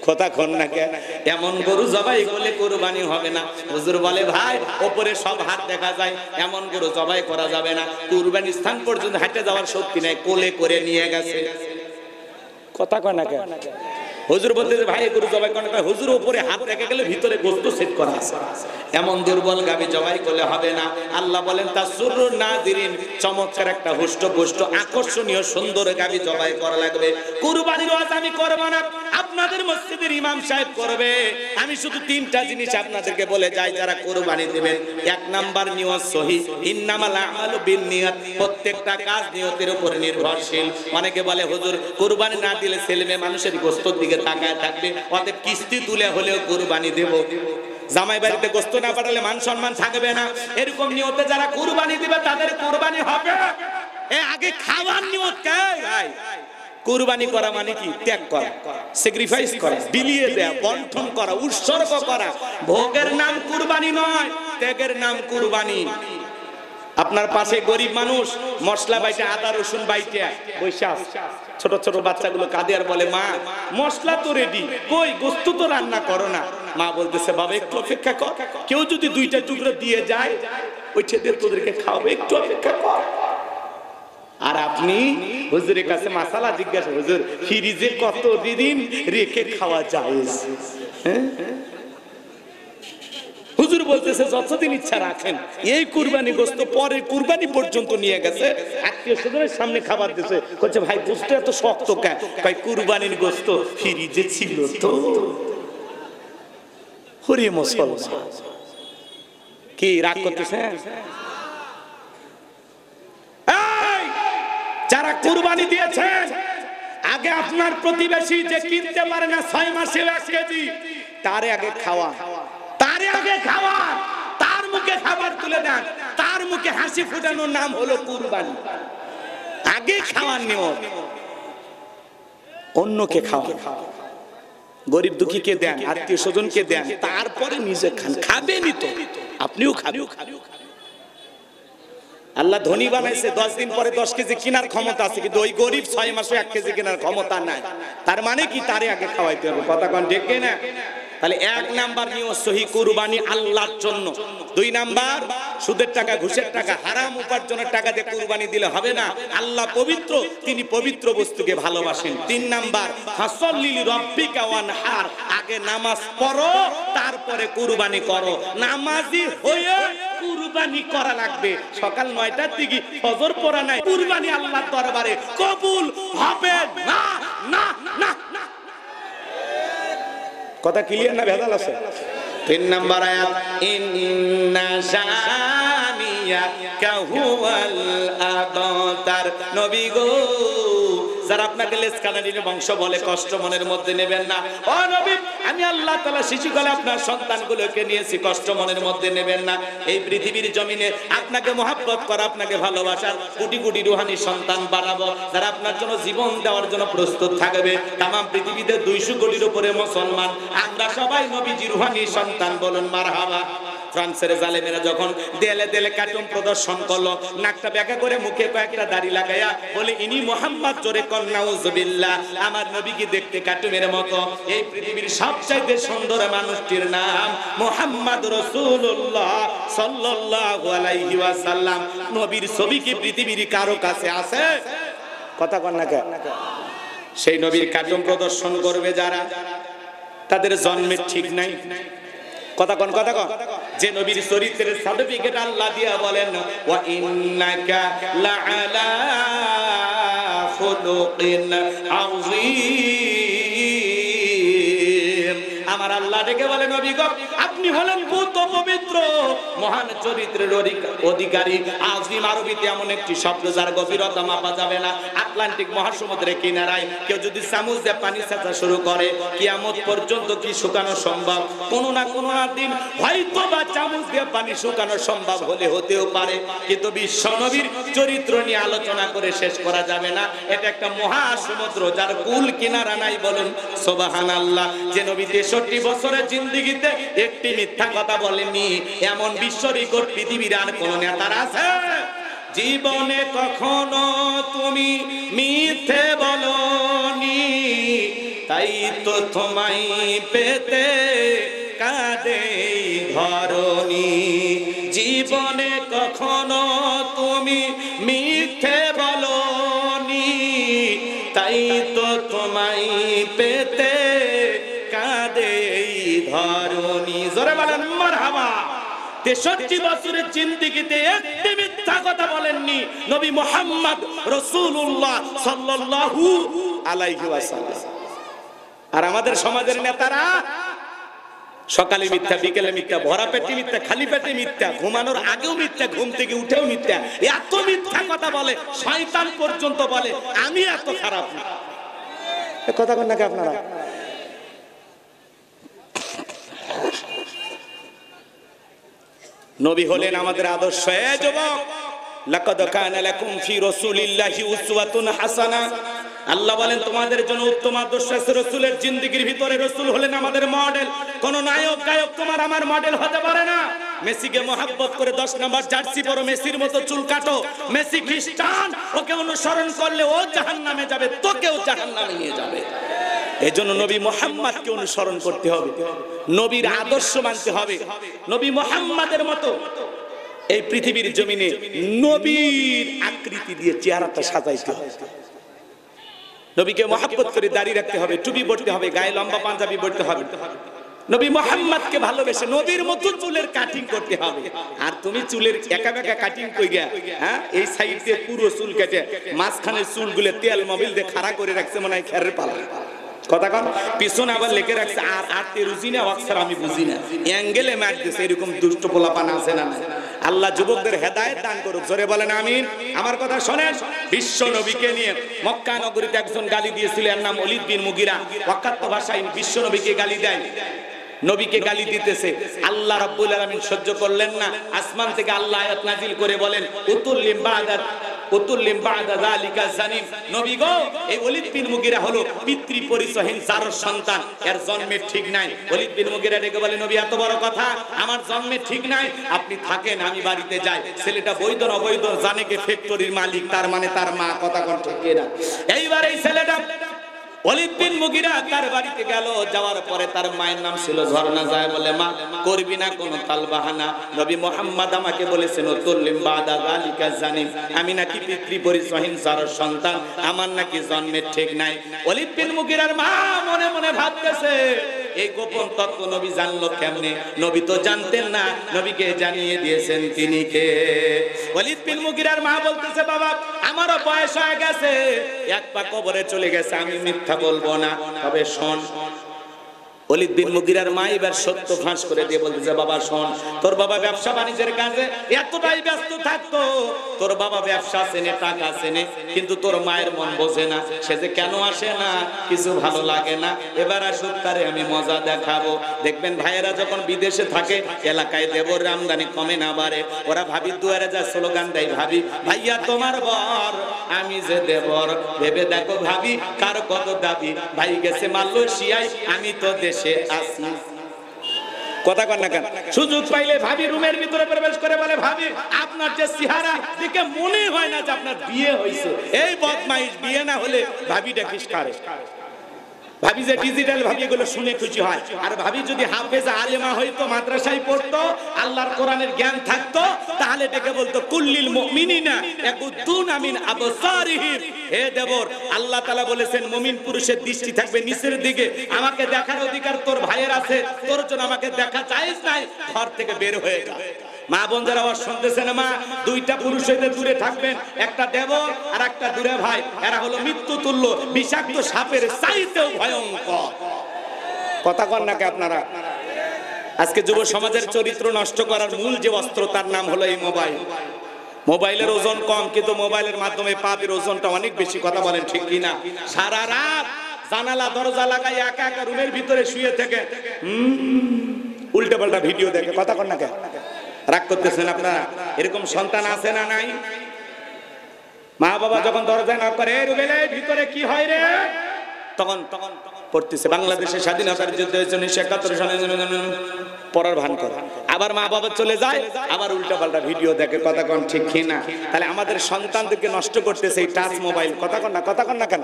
Speaker 1: কথা কন না কেন? এমন গরু জবাই করলে কুরবানি হবে না। হুজুর বলে, ভাই উপরে সব হাত দেখা যায়, এমন গরু জবাই করা যাবে না। কুরবানি স্থান পর্যন্ত হাঁটে যাওয়ার শক্তি নাই, কোলে করে নিয়ে গেছে। কথা কন না কেন? হুজুর বলতে ভাই গরু জবাই করা, হুজুর উপরে হাত রেখে গেলে ভিতরে গোশত সেট করা আছে, এমন দুর্বল গাবি জবাই করলে হবে না। আল্লাহ বলেন তাসুরুন নাযিরিন, চমৎকার একটা হুষ্টপুষ্ট আকর্ষণীয় সুন্দর গাবি জবাই করা লাগবে। কুরবানির ওয়াজ আমি করব না, আপনাদের মসজিদের ইমাম সাহেব করবে। আমি শুধু 3টা জিনিস আপনাদেরকে বলে যাই, যারা কুরবানি দিবেন। 1 নাম্বার নিয়ত সহিহ, ইন্নামাল আমালু বিন্নিয়াত, প্রত্যেকটা কাজ নিয়তের উপর নির্ভরশীল। অনেকে বলে হুজুর কুরবানি না দিলে ছেলে মেয়ে মানুষের গোশতের দিকে তাকায় থাকবে। অতএব কিস্তি তুলে হলেও কুরবানি দেব। জামাই বাড়িতে গোস্ত না পাঠালে মান সম্মান থাকবে না, এরকম নিয়তে যারা কুরবানি দিবে তাদের কুরবানি হবে। আগে খাওয়ার নিয়ত কে ভাই? কুরবানি করা মানে কি? ত্যাগ করা, স্যাক্রিফাইস করা, বিলিয়ে দেয়া, বন্টন করা, উৎসর্গ করা। ভোগের নাম কুরবানি নয়, ত্যাগের নাম কুরবানি। আপনার পাশে গরিব মানুষ মশলা বাইটে, আদা রসুন বাইটে বসে আছে, ছোট ছোট বাচ্চাগুলো কাঁদে আর বলে, মা মশলা তো রেডি, কই গোস্ত তো রান্না করো না। মা বলতেছে, বাবা একটু অপেক্ষা কর, কেউ যদি দুইটা টুকরো দিয়ে যায় ওইটা দিয়ে তোদেরকে খাওয়াবে, একটু অপেক্ষা কর। আর আপনি হুজুরের কাছে মাসালা জিজ্ঞাসা, হুজুর ফ্রিজে কত দিন রেখে খাওয়া যায়? হুজুর বলতেছে যতদিন ইচ্ছা রাখেন। এই কুরবানি গোস্ত পরে কুরবানি পর্যন্ত নিয়ে গেছে, আত্মীয় স্বজনের সামনে খাবার দিছে, বলছে ভাই গোস্ত এত শক্ত কেন? কই কুরবানির গোস্ত ফ্রিজে ছিল তো। হরি মুসলমান কি রাগ করতেছে? যারা কুরবানি দিয়েছেন, আগে আপনার প্রতিবেশী যে কিনতে পারে না 6 মাসে 1 কেজি, তারে আগে খাওয়া, তারে আগে খাওয়া, তার মুখে খাবার তুলে দেন, তার মুখে হাসি ফোটানোর নাম হলো কুরবানি। আগে খাওয়ার নিয়ম, অন্যকে খাওয়া, গরিব দুঃখীকে দেন, আত্মীয় স্বজনকে দেন, তারপরে নিজে খান। খাবেনই তো, আপনিও খাবেন। আল্লাহ ধনী বানাইছে, 10 দিন পরে 10 কেজি কেনার ক্ষমতা আছে, কিন্তু ওই গরিব 6 মাসে 1 কেজি কেনার ক্ষমতা নাই। তার মানে কি? তারে আগে খাওয়াইতে হবে। কথা কোন ঠিক না? তাহলে 1 নাম্বার নিয়ত সহি কুরবানি আল্লাহর জন্য। 2 নাম্বার সুদের টাকা, ঘুষের টাকা, হারাম উপার্জনের টাকা দিয়ে কুরবানি দিলে হবে না। আল্লাহ পবিত্র, তিনি পবিত্র বস্তুকে ভালোবাসেন। 3 নাম্বার ফাসাল্লি লিরাব্বিকা ওয়ানহার, আগে নামাজ পড়ো তারপরে কুরবানি করো। নামাজি হয়ে কুরবানি করা লাগবে। সকাল 9টার দিকে ফজর পড়া নাই, কুরবানি আল্লাহর দরবারে কবুল হবে না। না না, কথা ক্লিয়ার না ভেজাল আছে? 3 নাম্বার আয়াত, ইন্না শানিয়াকা হুয়াল আবতার। নবী গো, যারা আপনাকে লেসকানাডির বংশ বলে কষ্ট মনের মধ্যে নেবেন না। ও নবী, আমি আল্লাহ তাআলা শিশুকালে আপনার সন্তানগুলোকে নিয়েছি, কষ্ট মনের মধ্যে নেবেন না। এই পৃথিবীর জমিনে আপনাকে মহব্বত করা, আপনাকে ভালোবাসার কোটি কোটি রুহানি সন্তান বাড়াবো, যারা আপনার জন্য জীবন দেওয়ার জন্য প্রস্তুত থাকবে। তাম পৃথিবীতে 200 কোটির উপরে মুসলমান, আমরা সবাই নবীজির রুহানি সন্তান, বলুন মারহাবা। ফ্রান্সের জালেমেরা যখন দেলে দেলে কার্টুন প্রদর্শন করলো, নাকটা ব্যাকা করে মুখে কয়েকটা দাড়ি লাগাইয়া বলে, ইনি মোহাম্মদ, জোরে কর নাউজুবিল্লাহ। আমার নবীকে দেখতে কার্টুনের মতো। এই পৃথিবীর সবচাইতে সুন্দর মানুষটির নাম মুহাম্মদ রাসূলুল্লাহ সাল্লাল্লাহু আলাইহি ওয়াসাল্লাম। নবীর ছবি কি পৃথিবীর কারো কাছে আছে? কথা কন না কেন? সেই নবীর কার্টুন প্রদর্শন করবে যারা, তাদের জন্মের ঠিক নাই। কথা কন, কথা কন। যে নবীর চরিত্রের সার্টিফিকেট আল্লাহ দিয়া বলেন, ওয়া ইন্নাকা লাআলা খুলুকিন আযীম। আমার আল্লাহ ডেকে বলে, নবী গো, আপনি হলেন পুত পবিত্র, মহান চরিত্রের অধিকারী। আযীম আরবিতে এমন একটি শব্দ যার গভীরতা মাপা যাবে না। আটলান্টিক মহাসমুদ্রের কিনারায় কেউ যদি চামচ দিয়ে পানি ছেঁচা শুরু করে, কিয়ামত পর্যন্ত কি শুকানো সম্ভব? কোনো না কোনো দিন হয়তো বা চামচ দিয়ে পানি শুকানো সম্ভব হলে হতেও পারে, কিন্তু বিশ্ব নবীর চরিত্র নিয়ে আলোচনা করে শেষ করা যাবে না। এটা একটা মহাসমুদ্র যার কুল কিনারা নাই, বলুন সুবহানাল্লাহ। যে নবী 63 বছরের জিন্দেগিতে একটি মিথ্যা কথা বলেননি, এমন বিশ্ব রেকর্ড পৃথিবীর আর কোন নেতার আছে? জীবনে কখনো তুমি মিথ্যে বলনি, তাই তো তোমায় পেতে কাঁদে ধরণী। জীবনে কখনো তুমি মিথ্যে বলনি, তাই তো তোমায় পেতে কাঁদে ধরণী। জোরে বলেন মারহাবা। 63 বছরের জিন্দেগিতে একটি মিথ্যা কথা বলেননি নবী মুহাম্মদ রাসূলুল্লাহ সাল্লাল্লাহু আলাইহি ওয়াসাল্লাম। আর আমাদের সমাজের নেতারা সকালে মিথ্যা, বিকেলে মিথ্যা, ভরা পেটে মিথ্যা, খালি পেটে মিথ্যা, ঘুমানোর আগেও মিথ্যা, ঘুম থেকে উঠেও মিথ্যা। এত মিথ্যা কথা বলে, শয়তান পর্যন্ত বলে আমি এত খারাপ না। কথা বলেন নাকি আপনারা? নবী হলেন আমাদের আদর্শ। এ যুবক, লাকাদ কানা লাকুম ফি রাসূলিল্লাহি উসওয়াতুন হাসানাহ, আল্লাহ বলেন তোমাদের জন্য উত্তম আদর্শ আছে রাসূলের জিন্দেগির ভিতরে। রাসূল হলেন আমাদের মডেল। কোন নায়ক গায়ক তোমার আমার মডেল হতে পারে না। মেসিকে মহব্বত করে 10 নম্বর জার্সি পরো, মেসির মতো চুল কাটো। মেসি খ্রিস্টান, ওকে অনুসরণ করলে ও জাহান্নামে যাবে, তোকেও জাহান্নামে নিয়ে যাবে। এজন্য নবী মুহাম্মদকে অনুসরণ করতে হবে, নবীর আদর্শ মানতে হবে। নবী মুহাম্মদের মতো এই পৃথিবীর জমিনে নবীর আকৃতি দিয়ে চেহারাটা সাজাইতে হবে। নবীকে মহব্বত করে দাড়ি রাখতে হবে, টুপি পরতে হবে, গায়ে লম্বা পাঞ্জাবি পরতে হবে। নবী মুহাম্মদকে ভালোবেসে নবীর মতো চুলের কাটিং করতে হবে। আর তুমি চুলের একা বেঁকা কাটিং কই গিয়া, হ্যাঁ, এই সাইড দিয়ে পুরো চুল কেটে মাঝখানের চুলগুলো তেল মোবিল দিয়ে খাড়া করে রাখছে, মনে হয় খেরের পালা। কথা কন, পিছনে আবার লেখে রাখছে আর আরতে রুজি না অক্ষর আমি বুঝি না, অ্যাঙ্গেলে ম্যাচ দিছে। এরকম দুষ্ট পোলাপান আছে না? আল্লাহ যুবকদের হেদায়েত দান করুক, জোরে বলেন আমিন। আমার কথা শোনেন, বিশ্ব নবীকে নিয়ে মক্কা নগরীতে একজন গালি দিয়েছিল, এর নাম ওলীদ বিন মুগীরা। ওয়াক্কাত ভাষায় বিশ্ব নবীকে গালি দেয়, নবীকে গালি দিতেছে। আল্লাহ রাব্বুল আলামিন সহ্য করলেন না, আসমান থেকে আল্লাহ আয়াত নাজিল করে বলেন উতুল্লিম বাদা যালিকা জানিম। নবী গো, এই ওলীদ বিন মুগীরা হলো পিতৃ পরিচয়হীন জারর সন্তান, এর জন্মের ঠিক নাই। ওলীদ বিন মুগীরা ডেকে বলে নবী এত বড় কথা, আমার জন্মের ঠিক নাই, আপনি থাকেন, আমি বাড়িতে যাই। ছেলেটা বৈধ না অবৈধ জানে কে ফ্যাক্টরির মালিক, তার মানে তার মা। কথা কোন ঠিক না? এইবার এই ছেলেটা ওলীদ বিন মুগীরা তার বাড়িতে গেল, যাওয়ার পরে তার মায়ের নাম ছিল ঝর্ণা। যায় বলে মা করবি না কোনো তালবাহানা, নবী মুহাম্মদ আমাকে বলেছেন উতুল্লিম বাদা যালিকা জানিম, আমি নাকি পিতৃ পরিচয়হীন জারর সন্তান, আমার নাকি জন্মের ঠিক নাই। ওলীদ বিন মুগীরার মা মনে মনে ভাবতেছে এই গোপন তত্ত্ব নবী জানলো কেমনে? নবী তো জানতেন না, নবীকে জানিয়ে দিয়েছেন তিনি কে। ওলীদ বিন মুগীরার মা বলতেছে বাবা আমারও বয়স হয়ে গেছে, এক পা কবরে চলে গেছে, আমি মিথ্যা বলবো না, তবে শোন। ওলীদ বিন মুগীরার মা এবার সত্য ফাঁস করে দিয়ে বলতেছে বাবা শোন, তোর বাবা ব্যবসা বাণিজ্যের কাজে এতটাই ব্যস্ত থাকতো, তোর বাবা ব্যবসা চেনে, টাকা চেনে, কিন্তু তোর মায়ের মন বোঝে না। সে যে কেন আসে না, কিছু ভালো লাগে না, এবার আসুক, তারে আমি মজা দেখাবো। দেখবেন ভাইয়েরা যখন বিদেশে থাকে, এলাকায় দেবর আমদানি কমে না বাড়ে, ওরা ভাবির দুয়ারে যা স্লোগান দেয়, ভাবি ভাইয়া তোমার বর, আমি যে দেবর, ভেবে দেখো ভাবি কার কত দাবি, ভাই গেছে মালয়েশিয়ায়, আমি তো দেশে আসি। কথা কন না কেন? সুযোগ পাইলে ভাবি রুমের ভিতরে প্রবেশ করে বলে ভাবি আপনার যে চেহারা দেখে মনে হয় না যে আপনার বিয়ে হয়েছে। এই বদমাইশ, বিয়ে না হলে ভাবিটা কিস করে। ভাবি যে ডিজিটাল ভাবি এগুলো শুনে খুশি হয়। আর ভাবি যদি হাফেজা আলেমা হইতো, মাদ্রাসায় পড়তো, আল্লাহর কোরআনের জ্ঞান থাকতো, তাহলে ডেকে বলতো কুল্লিল মুমিনিনা ইয়াগুদ্দুনা মিন আবসারিহিম। হে দেবর, আল্লাহ তাআলা বলেছেন মুমিন পুরুষের দৃষ্টি থাকবে নিচের দিকে, আমাকে দেখার অধিকার তোর ভাইয়ের আছে, তোর জন্য আমাকে দেখা জায়েজ নাই, ঘর থেকে বের হয়ে যা। মা বোন যারা আওয়াজ শুনতেছে না, মা দুইটা পুরুষ হইতে দূরে থাকবেন, একটা দেবর আর একটা দূরে ভাই, এরা হলো মৃত্যু তুল্য, বিষাক্ত সাপের চাইতেও ভয়ঙ্কর। কথা কন নাকি আপনারা? আজকে যুব সমাজের চরিত্র নষ্ট করার মূল যে অস্ত্র, তার নাম হলো এই মোবাইল। মোবাইলের ওজন কম, কিন্তু মোবাইলের মাধ্যমে পাপের ওজনটা অনেক বেশি। কথা বলেন ঠিক কিনা? সারা রাত জানালা দরজা লাগাই একা একা রুমের ভিতরে শুয়ে থেকে উল্টা পাল্টা ভিডিও দেখে। কথা কন নাকি? রাগ করতেছেন আপনারা? এরকম সন্তান আছে না নাই? মা বাবা যখন দরজায় নক করে, রুবেলের ভিতরে কি হয় রে, তখন পড়তেছে বাংলাদেশের স্বাধীনতার যুদ্ধ হয়েছে 1971 সালে, পড়ার ভান করে। আবার মা বাবা চলে যায়, আবার উল্টা পাল্টা ভিডিও দেখে। কথা কন ঠিক কিনা? তাহলে আমাদের সন্তানদেরকে নষ্ট করতেছে এই টাচ মোবাইল। কথা কন না? কথা কন না কেন?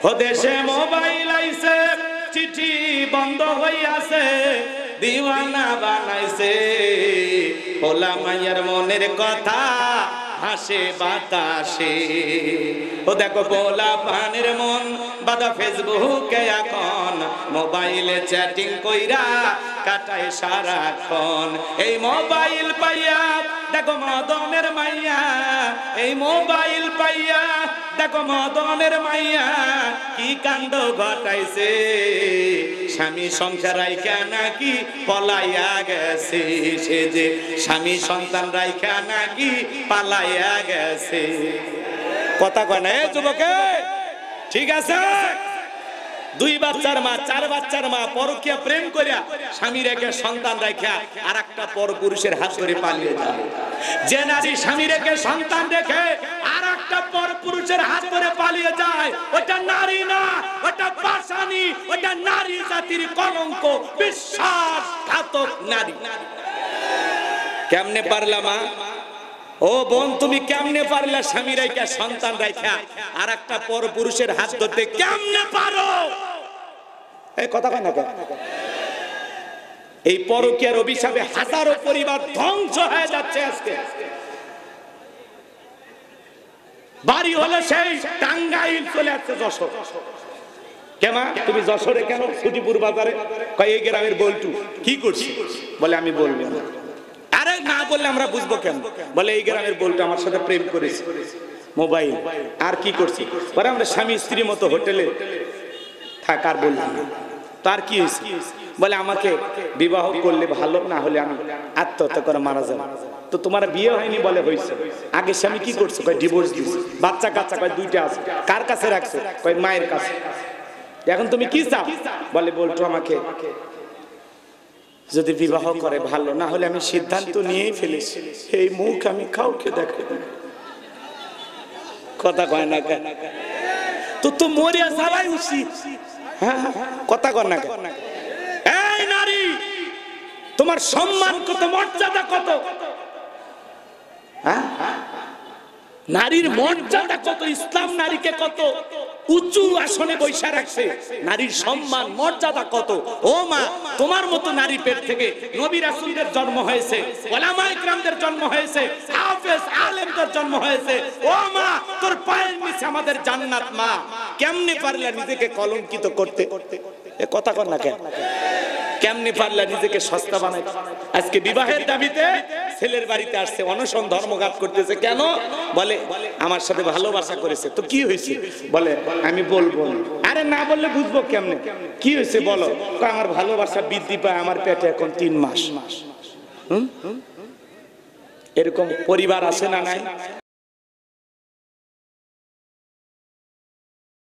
Speaker 1: ও দেশে মোবাইল আইছে, চিঠি বন্ধ হইয়াছে, দিওয়ানা বানাইছে, পোলা মাইয়ার মনের কথা হাসে বাতাসে। ও দেখো পোলা পানের মন বাদা ফেসবুকে এখন, মোবাইলে চ্যাটিং কইরা কাটায় সারাক্ষণ। এই মোবাইল পাইয়া দেখো মদনের মাইয়া, এই মোবাইল পাইয়া দেখো মদনের মাইয়া কি কাণ্ড ঘটাইছে, স্বামী সংসার রাইখা নাকি পলাইয়া গেছে, সে যে স্বামী সন্তান রাইখা নাকি পালাইয়া গেছে। কথা কয় না যুবকে? ঠিক আছে, দুই বাচ্চার মা, চার বাচ্চার মা, পরকীয়া প্রেম করিয়া স্বামীর একে সন্তান রেখে আর একটা পরপুরুষের হাত ধরে পালিয়ে যায়। যে নারী স্বামীর একে সন্তান রেখে আর একটা পরপুরুষের হাত ধরে পালিয়ে যায়, ওটা নারী না, ওটা পাষাণী, ওটা নারী জাতির কলঙ্ক, বিশ্বাসঘাতক নারী। কেমনে পারলা মা? ও বোন, তুমি কেমনে পারলা স্বামীর একে সন্তান রেখে আর একটা পরপুরুষের হাত ধরতে? কেমনে পারো? এই কথা কয় না কেন? এই পরকীয়ার অভিশাপে হাজারো পরিবার ধ্বংস হয়ে যাচ্ছে আজকে। বাড়ি হলো সেই টাঙ্গাইল, চলে আসছে যশোর। কেমা তুমি যশোরে কেন? সুজিপুর বাজারে। কয় এই গ্রামের বল্টু কি করছি? বলে আমি বলবো না। আরে না বললে আমরা বুঝবো কেন? বলে এই গ্রামের বল্টু আমার সাথে প্রেম করেছে, মোবাইল আর কি করছি। পরে আমরা স্বামী স্ত্রীর মতো হোটেলে থাকার বললাম না। তার কি হয়েছে? বলে আমাকে বিবাহ করলে ভালো, না হলে আমি আত্মহত্যা করে মারা যাব। তো তোমার বিয়ে হয়নি? বলে হয়েছে। আগে স্বামী কি করছে? কয় ডিভোর্স দিয়েছে। বাচ্চা কাচ্চা কয় দুইটা আছে। কার কাছে রাখছে? কয় মায়ের কাছে। এখন তুমি কি চাও? বলে বলতো আমাকে যদি বিবাহ করে ভালো, না হলে আমি সিদ্ধান্ত নিয়েই ফেলেছি। এই মুখ আমি কাউকে দেখো। কথা কয় না কেন? তো মরিয়া যাওয়াই উচিত। হ্যাঁ, কথা কর না কেন? এই নারী, তোমার সম্মান কত, মর্যাদা কত? হ্যাঁ, নারীর মর্যাদা কত? ইসলাম নারীকে কত উঁচু আসনে বৈশা রাখছে। নারীর সম্মান মর্যাদা কত? ও মা, তোমার মতো নারী পেট থেকে নবী রাসূলদের জন্ম হয়েছে, উলামায়ে কেরামদের জন্ম হয়েছে, হাফেজ আলেমদের জন্ম হয়েছে। ও মা, তোর পায়ের নিচে আমাদের জান্নাত। মা, কেমনে পারলা নিজেকে কলঙ্কিত করতে? এ কথা কর না কেন? কেমনে পারলা নিজেকে সস্তা বানাইতে? আজকে বিবাহের দাবিতে ছেলের বাড়িতে আসছে, অনশন ধর্মঘাত করতেছে। কেন? বলে আমার সাথে ভালোবাসা করেছে। তো কি হয়েছে? বলে আমি বলবো না। আরে না বললে বুঝবো কেমনে? কি হয়েছে বলো। আমার ভালোবাসা বৃদ্ধি পায়, আমার পেটে এখন 3 মাস। এরকম পরিবার আছে না নাই?